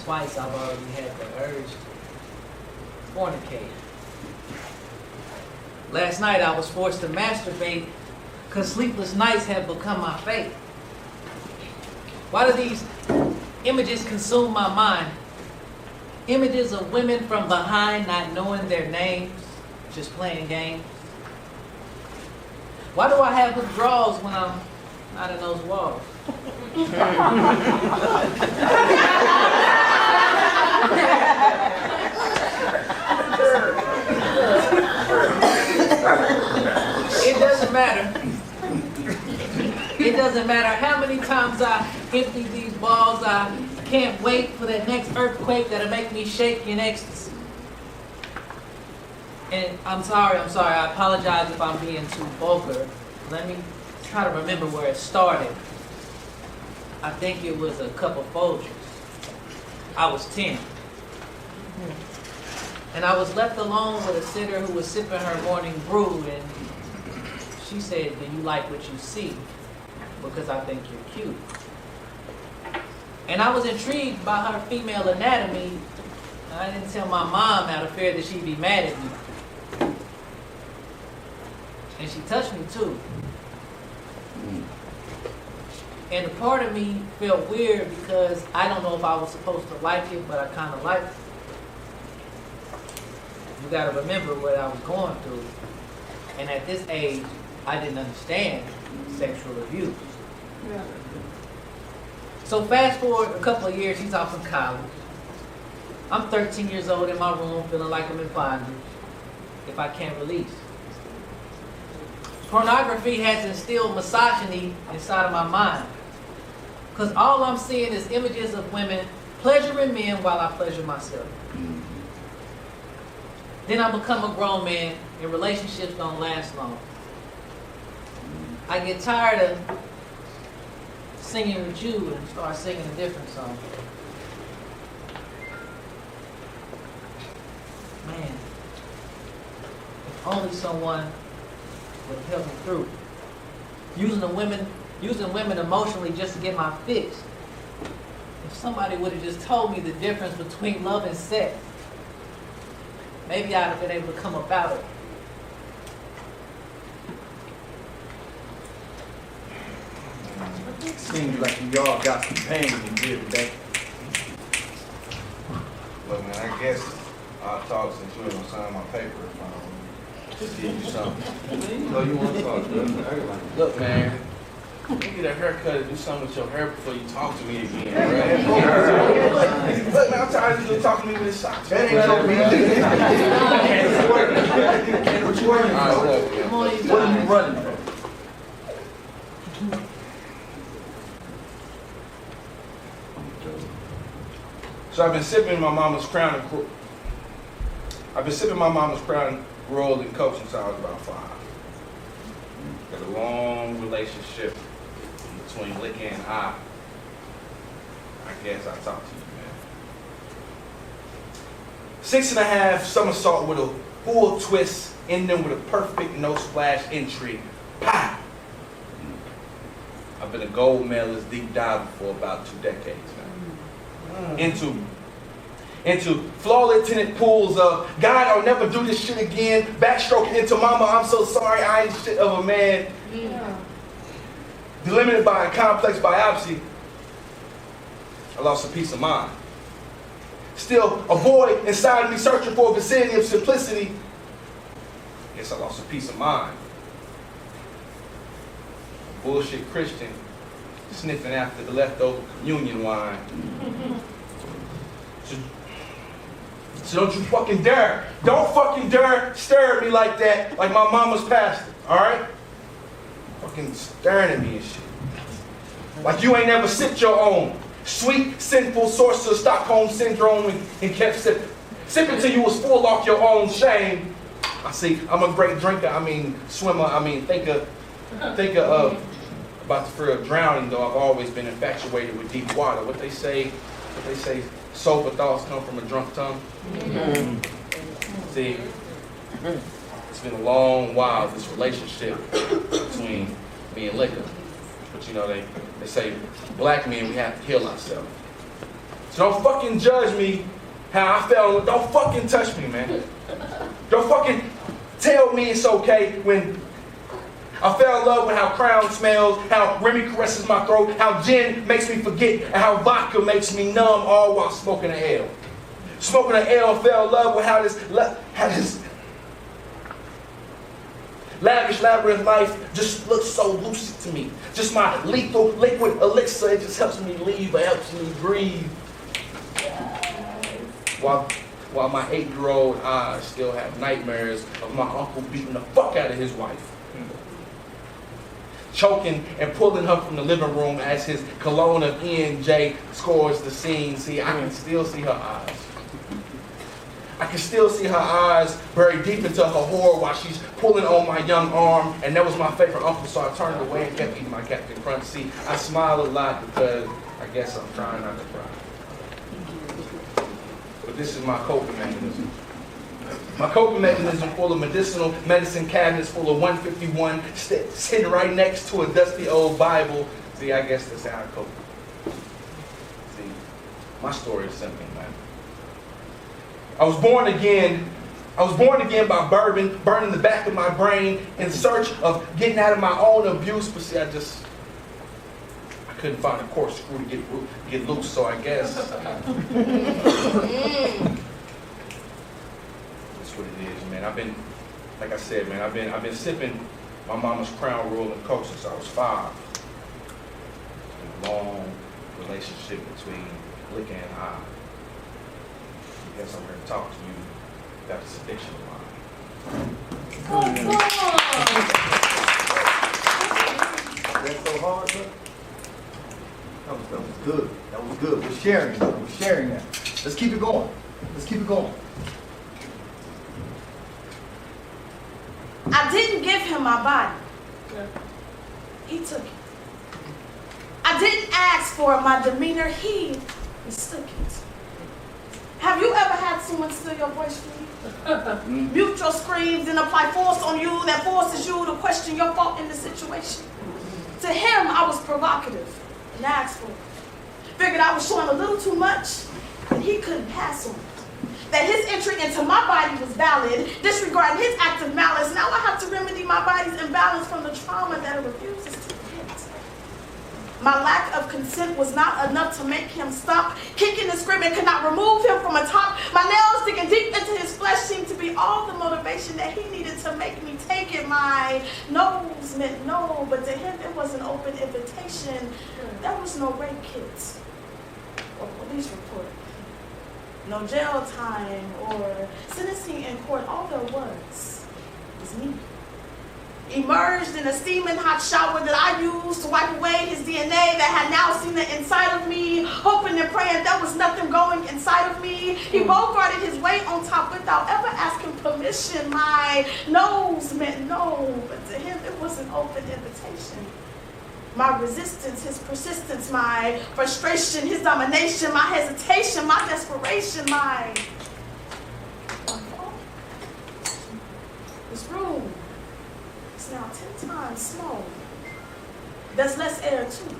Twice I've already had the urge to fornicate. Last night I was forced to masturbate because sleepless nights have become my fate. Why do these images consume my mind? Images of women from behind not knowing their names, just playing games. Why do I have withdrawals when I'm not in those walls? It doesn't matter. It doesn't matter how many times I empty these balls. I can't wait for that next earthquake that'll make me shake in ecstasy. And I'm sorry, I apologize if I'm being too vulgar. Let me try to remember where it started. I think it was a cup of Folgers. I was 10. And I was left alone with a sitter who was sipping her morning brew, and she said, "Do you like what you see? Because I think you're cute." And I was intrigued by her female anatomy. I didn't tell my mom out of fear that she'd be mad at me. And she touched me too. And a part of me felt weird because I don't know if I was supposed to like it, but I kind of liked it. You gotta remember what I was going through. And at this age, I didn't understand sexual abuse. Yeah. So fast forward a couple of years, he's off in college. I'm 13 years old in my room, feeling like I'm in bondage, if I can't release. Pornography has instilled misogyny inside of my mind. Because all I'm seeing is images of women pleasuring men while I pleasure myself. Then I become a grown man and relationships don't last long. I get tired of singing with you and start singing a different song. Man, if only someone would help me through. Using women emotionally just to get my fix. If somebody would have just told me the difference between love and sex, maybe I'd have been able to come about it. Seems like you all got some pain in here today. Look, man, I guess I'll talk since you ain't gonna sign my paper if I don't just give you something. So you want to talk, bro? Look, man, you get a haircut and do something with your hair before you talk to me again, bro. Look, man, I'm tired of you talking to me with his socks. That ain't your business. What you working for? What are you running for? So I've been sipping my mama's Crown Royal and Coke since I was about 5. Got a long relationship between liquor and I guess I'll talk to you, man. 6.5 somersault with a full twist, ending with a perfect no splash entry. Pow! I've been a gold medalist deep diving for about 2 decades now. Into flawless tinted pools of God, I'll never do this shit again. Backstroking into mama, I'm so sorry, I ain't shit of a man. Yeah. Delimited by a complex biopsy, I lost a peace of mind. Still a void inside of me searching for a vicinity of simplicity. Guess I lost a peace of mind. A bullshit Christian sniffing after the leftover communion wine. So don't you fucking dare, don't fucking dare stare at me like that, like my mama's pastor, all right? Fucking staring at me and shit. Like you ain't never sipped your own. Sweet, sinful source of Stockholm Syndrome and kept sipping. Sipping till you was full off your own shame. I see, I'm a great drinker, swimmer, think of about the fear of drowning, though I've always been infatuated with deep water. What they say, sober thoughts come from a drunk tongue. See, it's been a long while, this relationship between me and liquor. But you know, they say black men, we have to heal ourselves. So don't fucking judge me how I felt. Don't fucking touch me, man. Don't fucking tell me it's okay when I fell in love with how Crown smells, how Remy caresses my throat, how gin makes me forget, and how vodka makes me numb, all while smoking an L. Smoking an L, fell in love with how this lavish labyrinth life just looks so lucid to me. Just my lethal liquid elixir, it just helps me leave, it helps me breathe. While my 8-year-old eyes still have nightmares of my uncle beating the fuck out of his wife. Choking and pulling her from the living room as his cologne of E&J scores the scene. See, I can still see her eyes. I can still see her eyes buried deep into her horror while she's pulling on my young arm. And that was my favorite uncle, so I turned away and kept eating my Captain Crunch. See, I smile a lot because I guess I'm trying not to cry. But this is my coping mechanism. My coping mechanism full of medicinal medicine cabinets full of 151 sitting right next to a dusty old Bible. See, I guess that's how I cope. See, my story is simple, man. I was born again by bourbon, burning the back of my brain in search of getting out of my own abuse. But see, I couldn't find a corkscrew to get loose, so I guess that's what it is, man. I've been sipping my mama's Crown Royal and Coke since I was 5. It's been a long relationship between liquor and I. I guess I'm here to talk to you about this addiction of mine. That's so hard, bro. That was good. That was good. We're sharing that. Let's keep it going. I didn't give him my body. He took it. I didn't ask for my demeanor. He mistook it. Have you ever had someone steal your voice from you? Mute your screams and apply force on you that forces you to question your fault in the situation. To him, I was provocative and asked for it. Figured I was showing a little too much, and he couldn't pass on it. That his entry into my body was valid, disregarding his act of malice. Now I have to remedy my body's imbalance from the trauma that it refuses to forget. My lack of consent was not enough to make him stop. Kicking and screaming could not remove him from atop. My nails digging deep into his flesh seemed to be all the motivation that he needed to make me take it. My no's meant no, but to him it was an open invitation. There was no rape kit or police report. No jail time or sentencing in court. All there was me. Emerged in a steaming hot shower that I used to wipe away his DNA that had now seen the inside of me, hoping and praying there was nothing going inside of me. He bogarted his way on top without ever asking permission. My no's meant no, but to him it was an open invitation. My resistance, his persistence, my frustration, his domination, my hesitation, my desperation, my fault. This room is now 10 times smaller. There's less air too.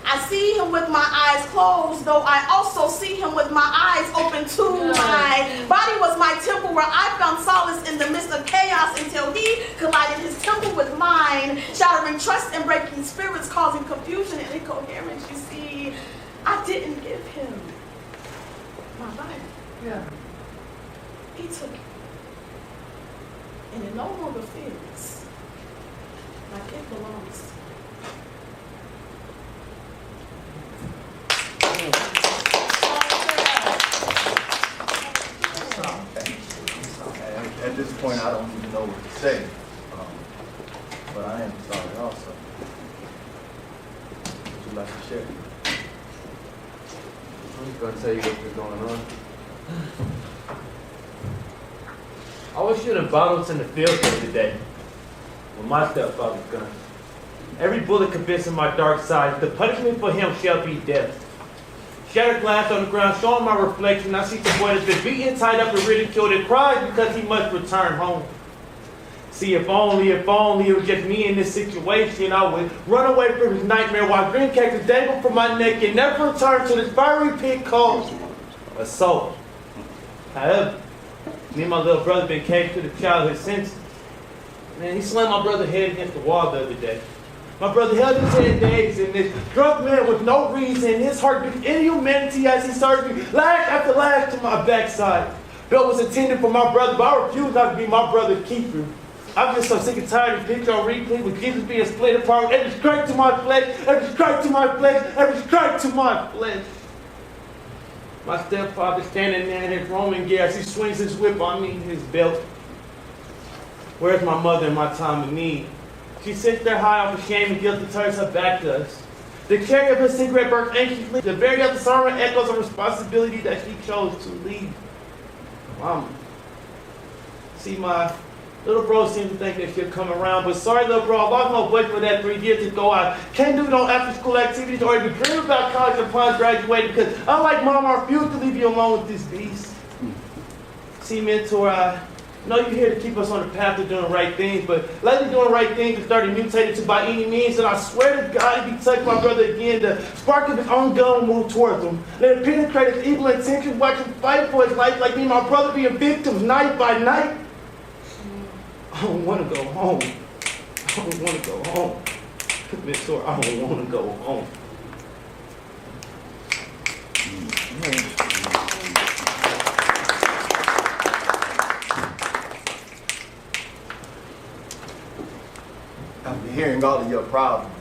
I see him with my eyes closed, though I also see him with my eyes open too. My body was my temple where I found solace in the midst of chaos until he collided his temple with mine, shattering trust and breaking spirits, causing confusion and incoherence. You see, I didn't give him my body. He took it. And it no longer feels like it belongs to me. At this point, I don't even know what to say, but I am sorry also. Would you like to share? I'm just going to tell you what's been going on. I was shooting bottles in the field the other day with my stepfather's gun. Every bullet convincing my dark side. The punishment for him shall be death. Shattered glass on the ground, showing my reflection. I see the boy that's been beaten, tied up, and ridiculed, and cries because he must return home. See, if only it was just me in this situation, I would run away from his nightmare while green cactus dangled from my neck and never return to this fiery pit called assault. However, me and my little brother been caged to the childhood sentence. Man, he slammed my brother's head against the wall the other day. My brother held his head days, and this drunk man with no reason, his heart beat inhumanity as he started me lash after lash to my backside. Bill was intended for my brother, but I refused not to be my brother's keeper. I'm just so sick and tired of picture on replay with Jesus being split apart. Every strike to my flesh, every strike to my flesh, every strike to my flesh. My stepfather standing there in his Roman gear as he swings his whip on me, his belt. Where's my mother in my time of need? She sits there high off of shame and guilt and turns her back to us. The carry of her cigarette burns anxiously. The very other sorrow echoes a responsibility that she chose to leave. Mama. See, my little bro seems to think that she'll come around, but sorry, little bro, I lost my voice for that 3 years ago. I can't do no after-school activities or even dream about college upon graduating because, unlike mom, I refuse to leave you alone with this beast. See, mentor, I know you're here to keep us on the path of doing right things, but lately doing right things has started mutated to by any means, and I swear to God, if he touched my brother again, the spark of his own gun will move towards him. Let it penetrate his evil intentions, watch him fight for his life like me and my brother being victims night by night. I don't want to go home. I don't want to go home. Mentor, I don't want to go home. After hearing all of your problems,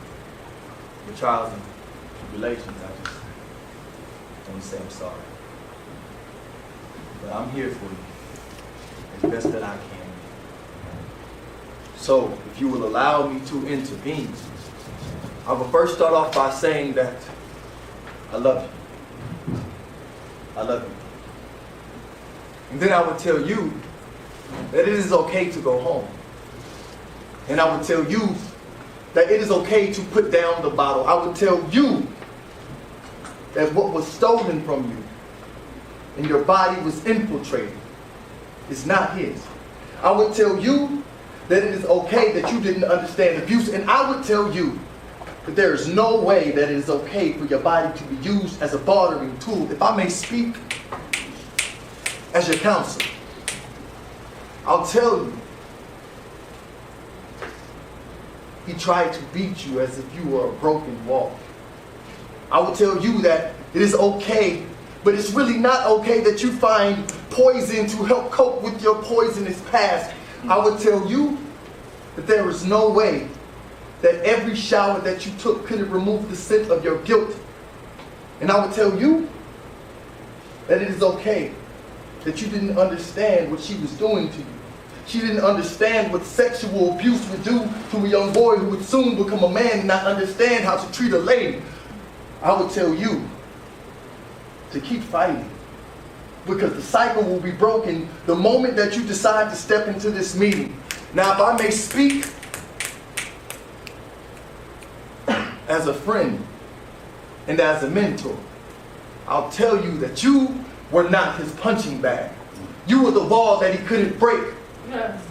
your trials and tribulations, I just want to say I'm sorry. But I'm here for you as best that I can. So, if you will allow me to intervene, I will first start off by saying that I love you. I love you. And then I would tell you that it is okay to go home. And I would tell you that it is okay to put down the bottle. I would tell you that what was stolen from you and your body was infiltrated is not his. I would tell you that it is okay that you didn't understand abuse. And I would tell you that there is no way that it is okay for your body to be used as a bartering tool. If I may speak as your counselor, I'll tell you, he tried to beat you as if you were a broken wall. I will tell you that it is okay, but it's really not okay that you find poison to help cope with your poisonous past. I would tell you that there is no way that every shower that you took could have removed the scent of your guilt. And I would tell you that it is okay that you didn't understand what she was doing to you. She didn't understand what sexual abuse would do to a young boy who would soon become a man and not understand how to treat a lady. I would tell you to keep fighting, because the cycle will be broken the moment that you decide to step into this meeting. Now, if I may speak as a friend and as a mentor, I'll tell you that you were not his punching bag. You were the wall that he couldn't break.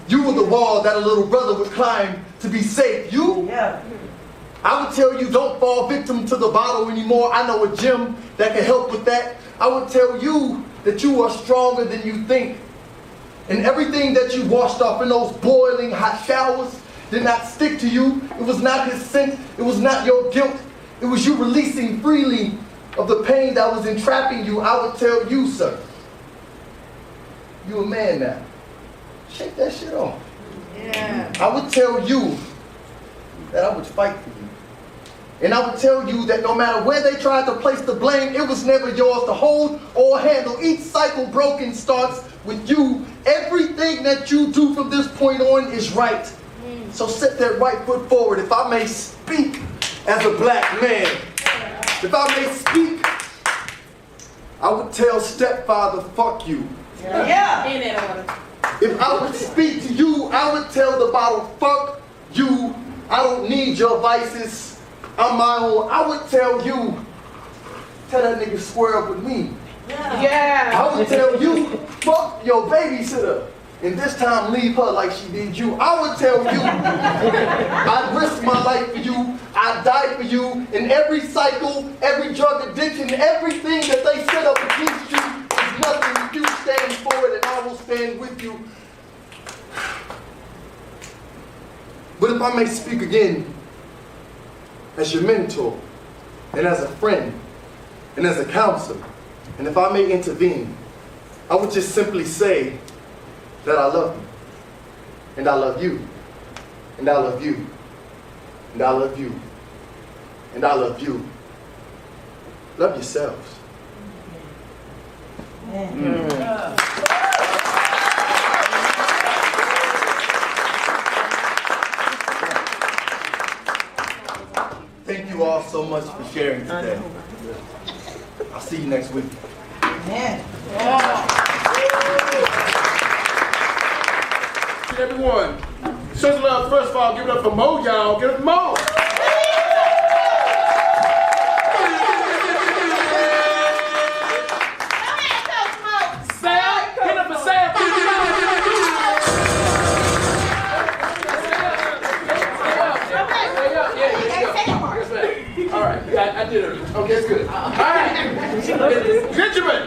You were the wall that a little brother would climb to be safe. I would tell you, don't fall victim to the bottle anymore. I know a gym that can help with that. I would tell you that you are stronger than you think. And everything that you washed off in those boiling hot showers did not stick to you. It was not his scent. It was not your guilt. It was you releasing freely of the pain that was entrapping you. I would tell you, sir, you a man now. Shake that shit off. Yeah. I would tell you that I would fight for you. And I would tell you that no matter where they tried to place the blame, it was never yours to hold or handle. Each cycle broken starts with you. Everything that you do from this point on is right. So set that right foot forward. If I may speak as a black man, if I may speak, I would tell stepfather, fuck you. Yeah. If I would speak to you, I would tell the bottle, fuck you I don't need your vices. I'm my own. I would tell you, tell that nigga square up with me. Yeah. I would tell you, fuck your babysitter. And this time leave her like she did you. I would tell you, I'd risk my life for you, I'd die for you, in every cycle, every drug addiction, everything that they set up against you is nothing. You stand for it and I will stand with you. But if I may speak again, as your mentor, and as a friend, and as a counselor, and if I may intervene, I would just simply say that I love you, and I love you, and I love you, and I love you, and I love you. Love yourselves. Thank you all so much for sharing today. I'll see you next week. Everyone, show some love. First of all, give it up for Mo, y'all. Give it up for Mo. Sam, give it up for Sam. All right, I did it. Okay, that's good. All right, Benjamin.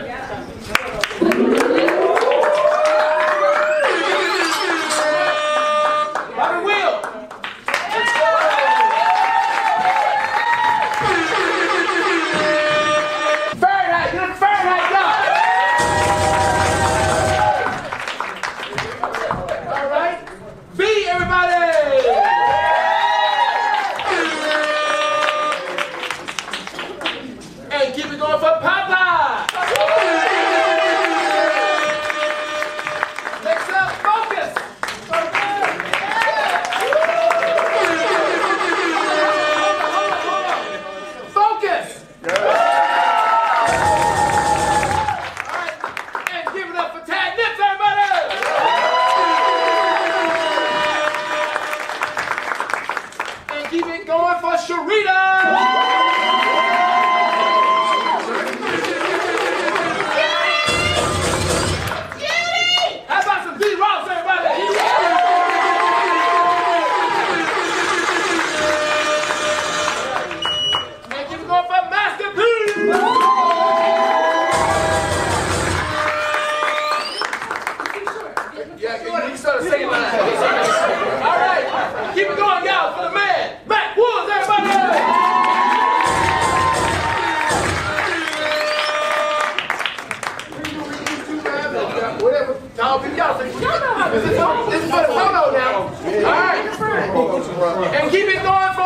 And keep it going for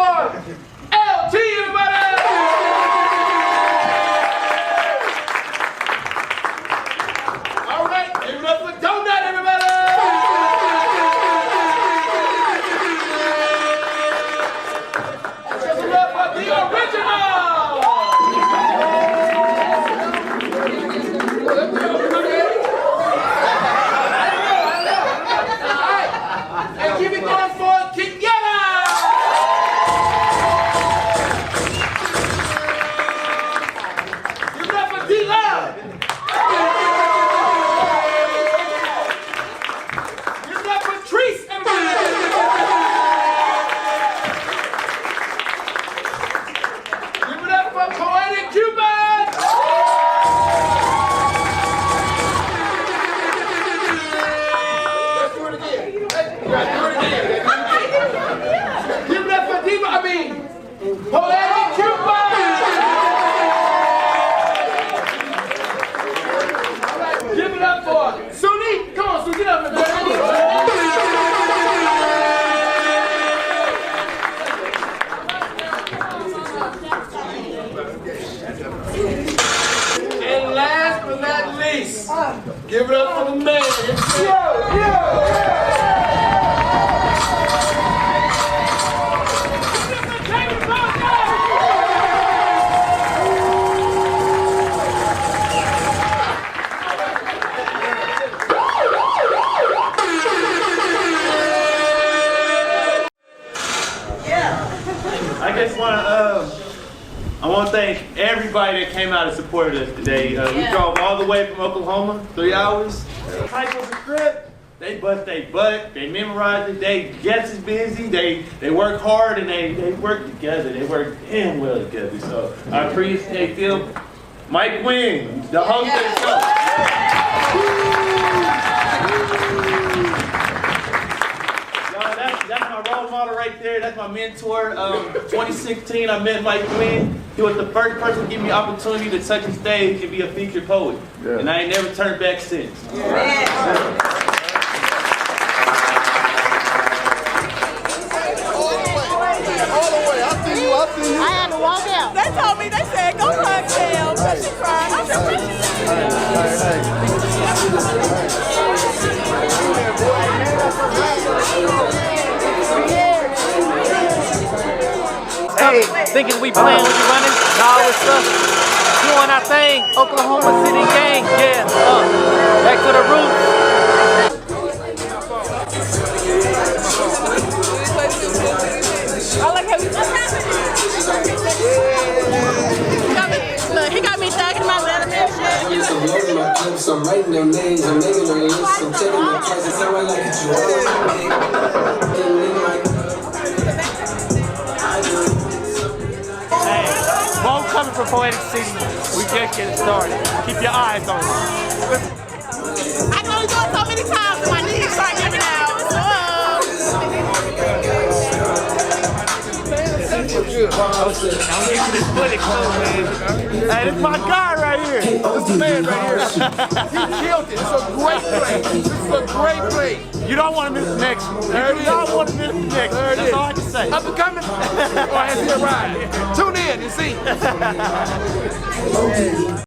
LT, everybody! All right, give it up for Donut, everybody! Give it up for the original! And keep it going for Kenyatta! Give it up for D-Love! Give it up for Treese, everybody! Give it up for Poetic Cupid! Let's do it again. Give it up for Diva, Poetic Cupid! All right, give it up for Suni. Come on, Suni, get up and And last but not least, give it up for the man himself. I want to thank everybody that came out and supported us today. We drove all the way from Oklahoma, 3 hours. Type of script, they bust their butt, they memorize it, they just as busy, they work hard and they work together. They work damn well together. So I appreciate them. Mike Wynn, the host of the show. That's my role model right there. That's my mentor. 2016, I met Mike Quinn. He was the first person to give me the opportunity to touch the stage and be a featured poet. Yeah. And I ain't never turned back since. I had to walk out. They told me, they said, go hug Kel. But she cried. I said, what Hey, thinking we playing, we running, nah, it's us. Doing our thing, Oklahoma City gang, yeah, back to the roots. I like how he got me thugging my letter man shit. I'm loading my clips, I'm writing their names, I'm making their lists, I'm checking my prices, how I like it, you Hey, Bo coming from Poetic City. We just getting started. Keep your eyes on it. I can only do it so many times and my knees start giving out. I'll get you this footage too, man. Hey, this is my guy right here. This is the man right here. He killed it. It's a great play. This is a great play. You don't want to miss the next one. You do not want to miss the next one. That's all I can say. Up and coming? Or has he arrived? Tune in and see.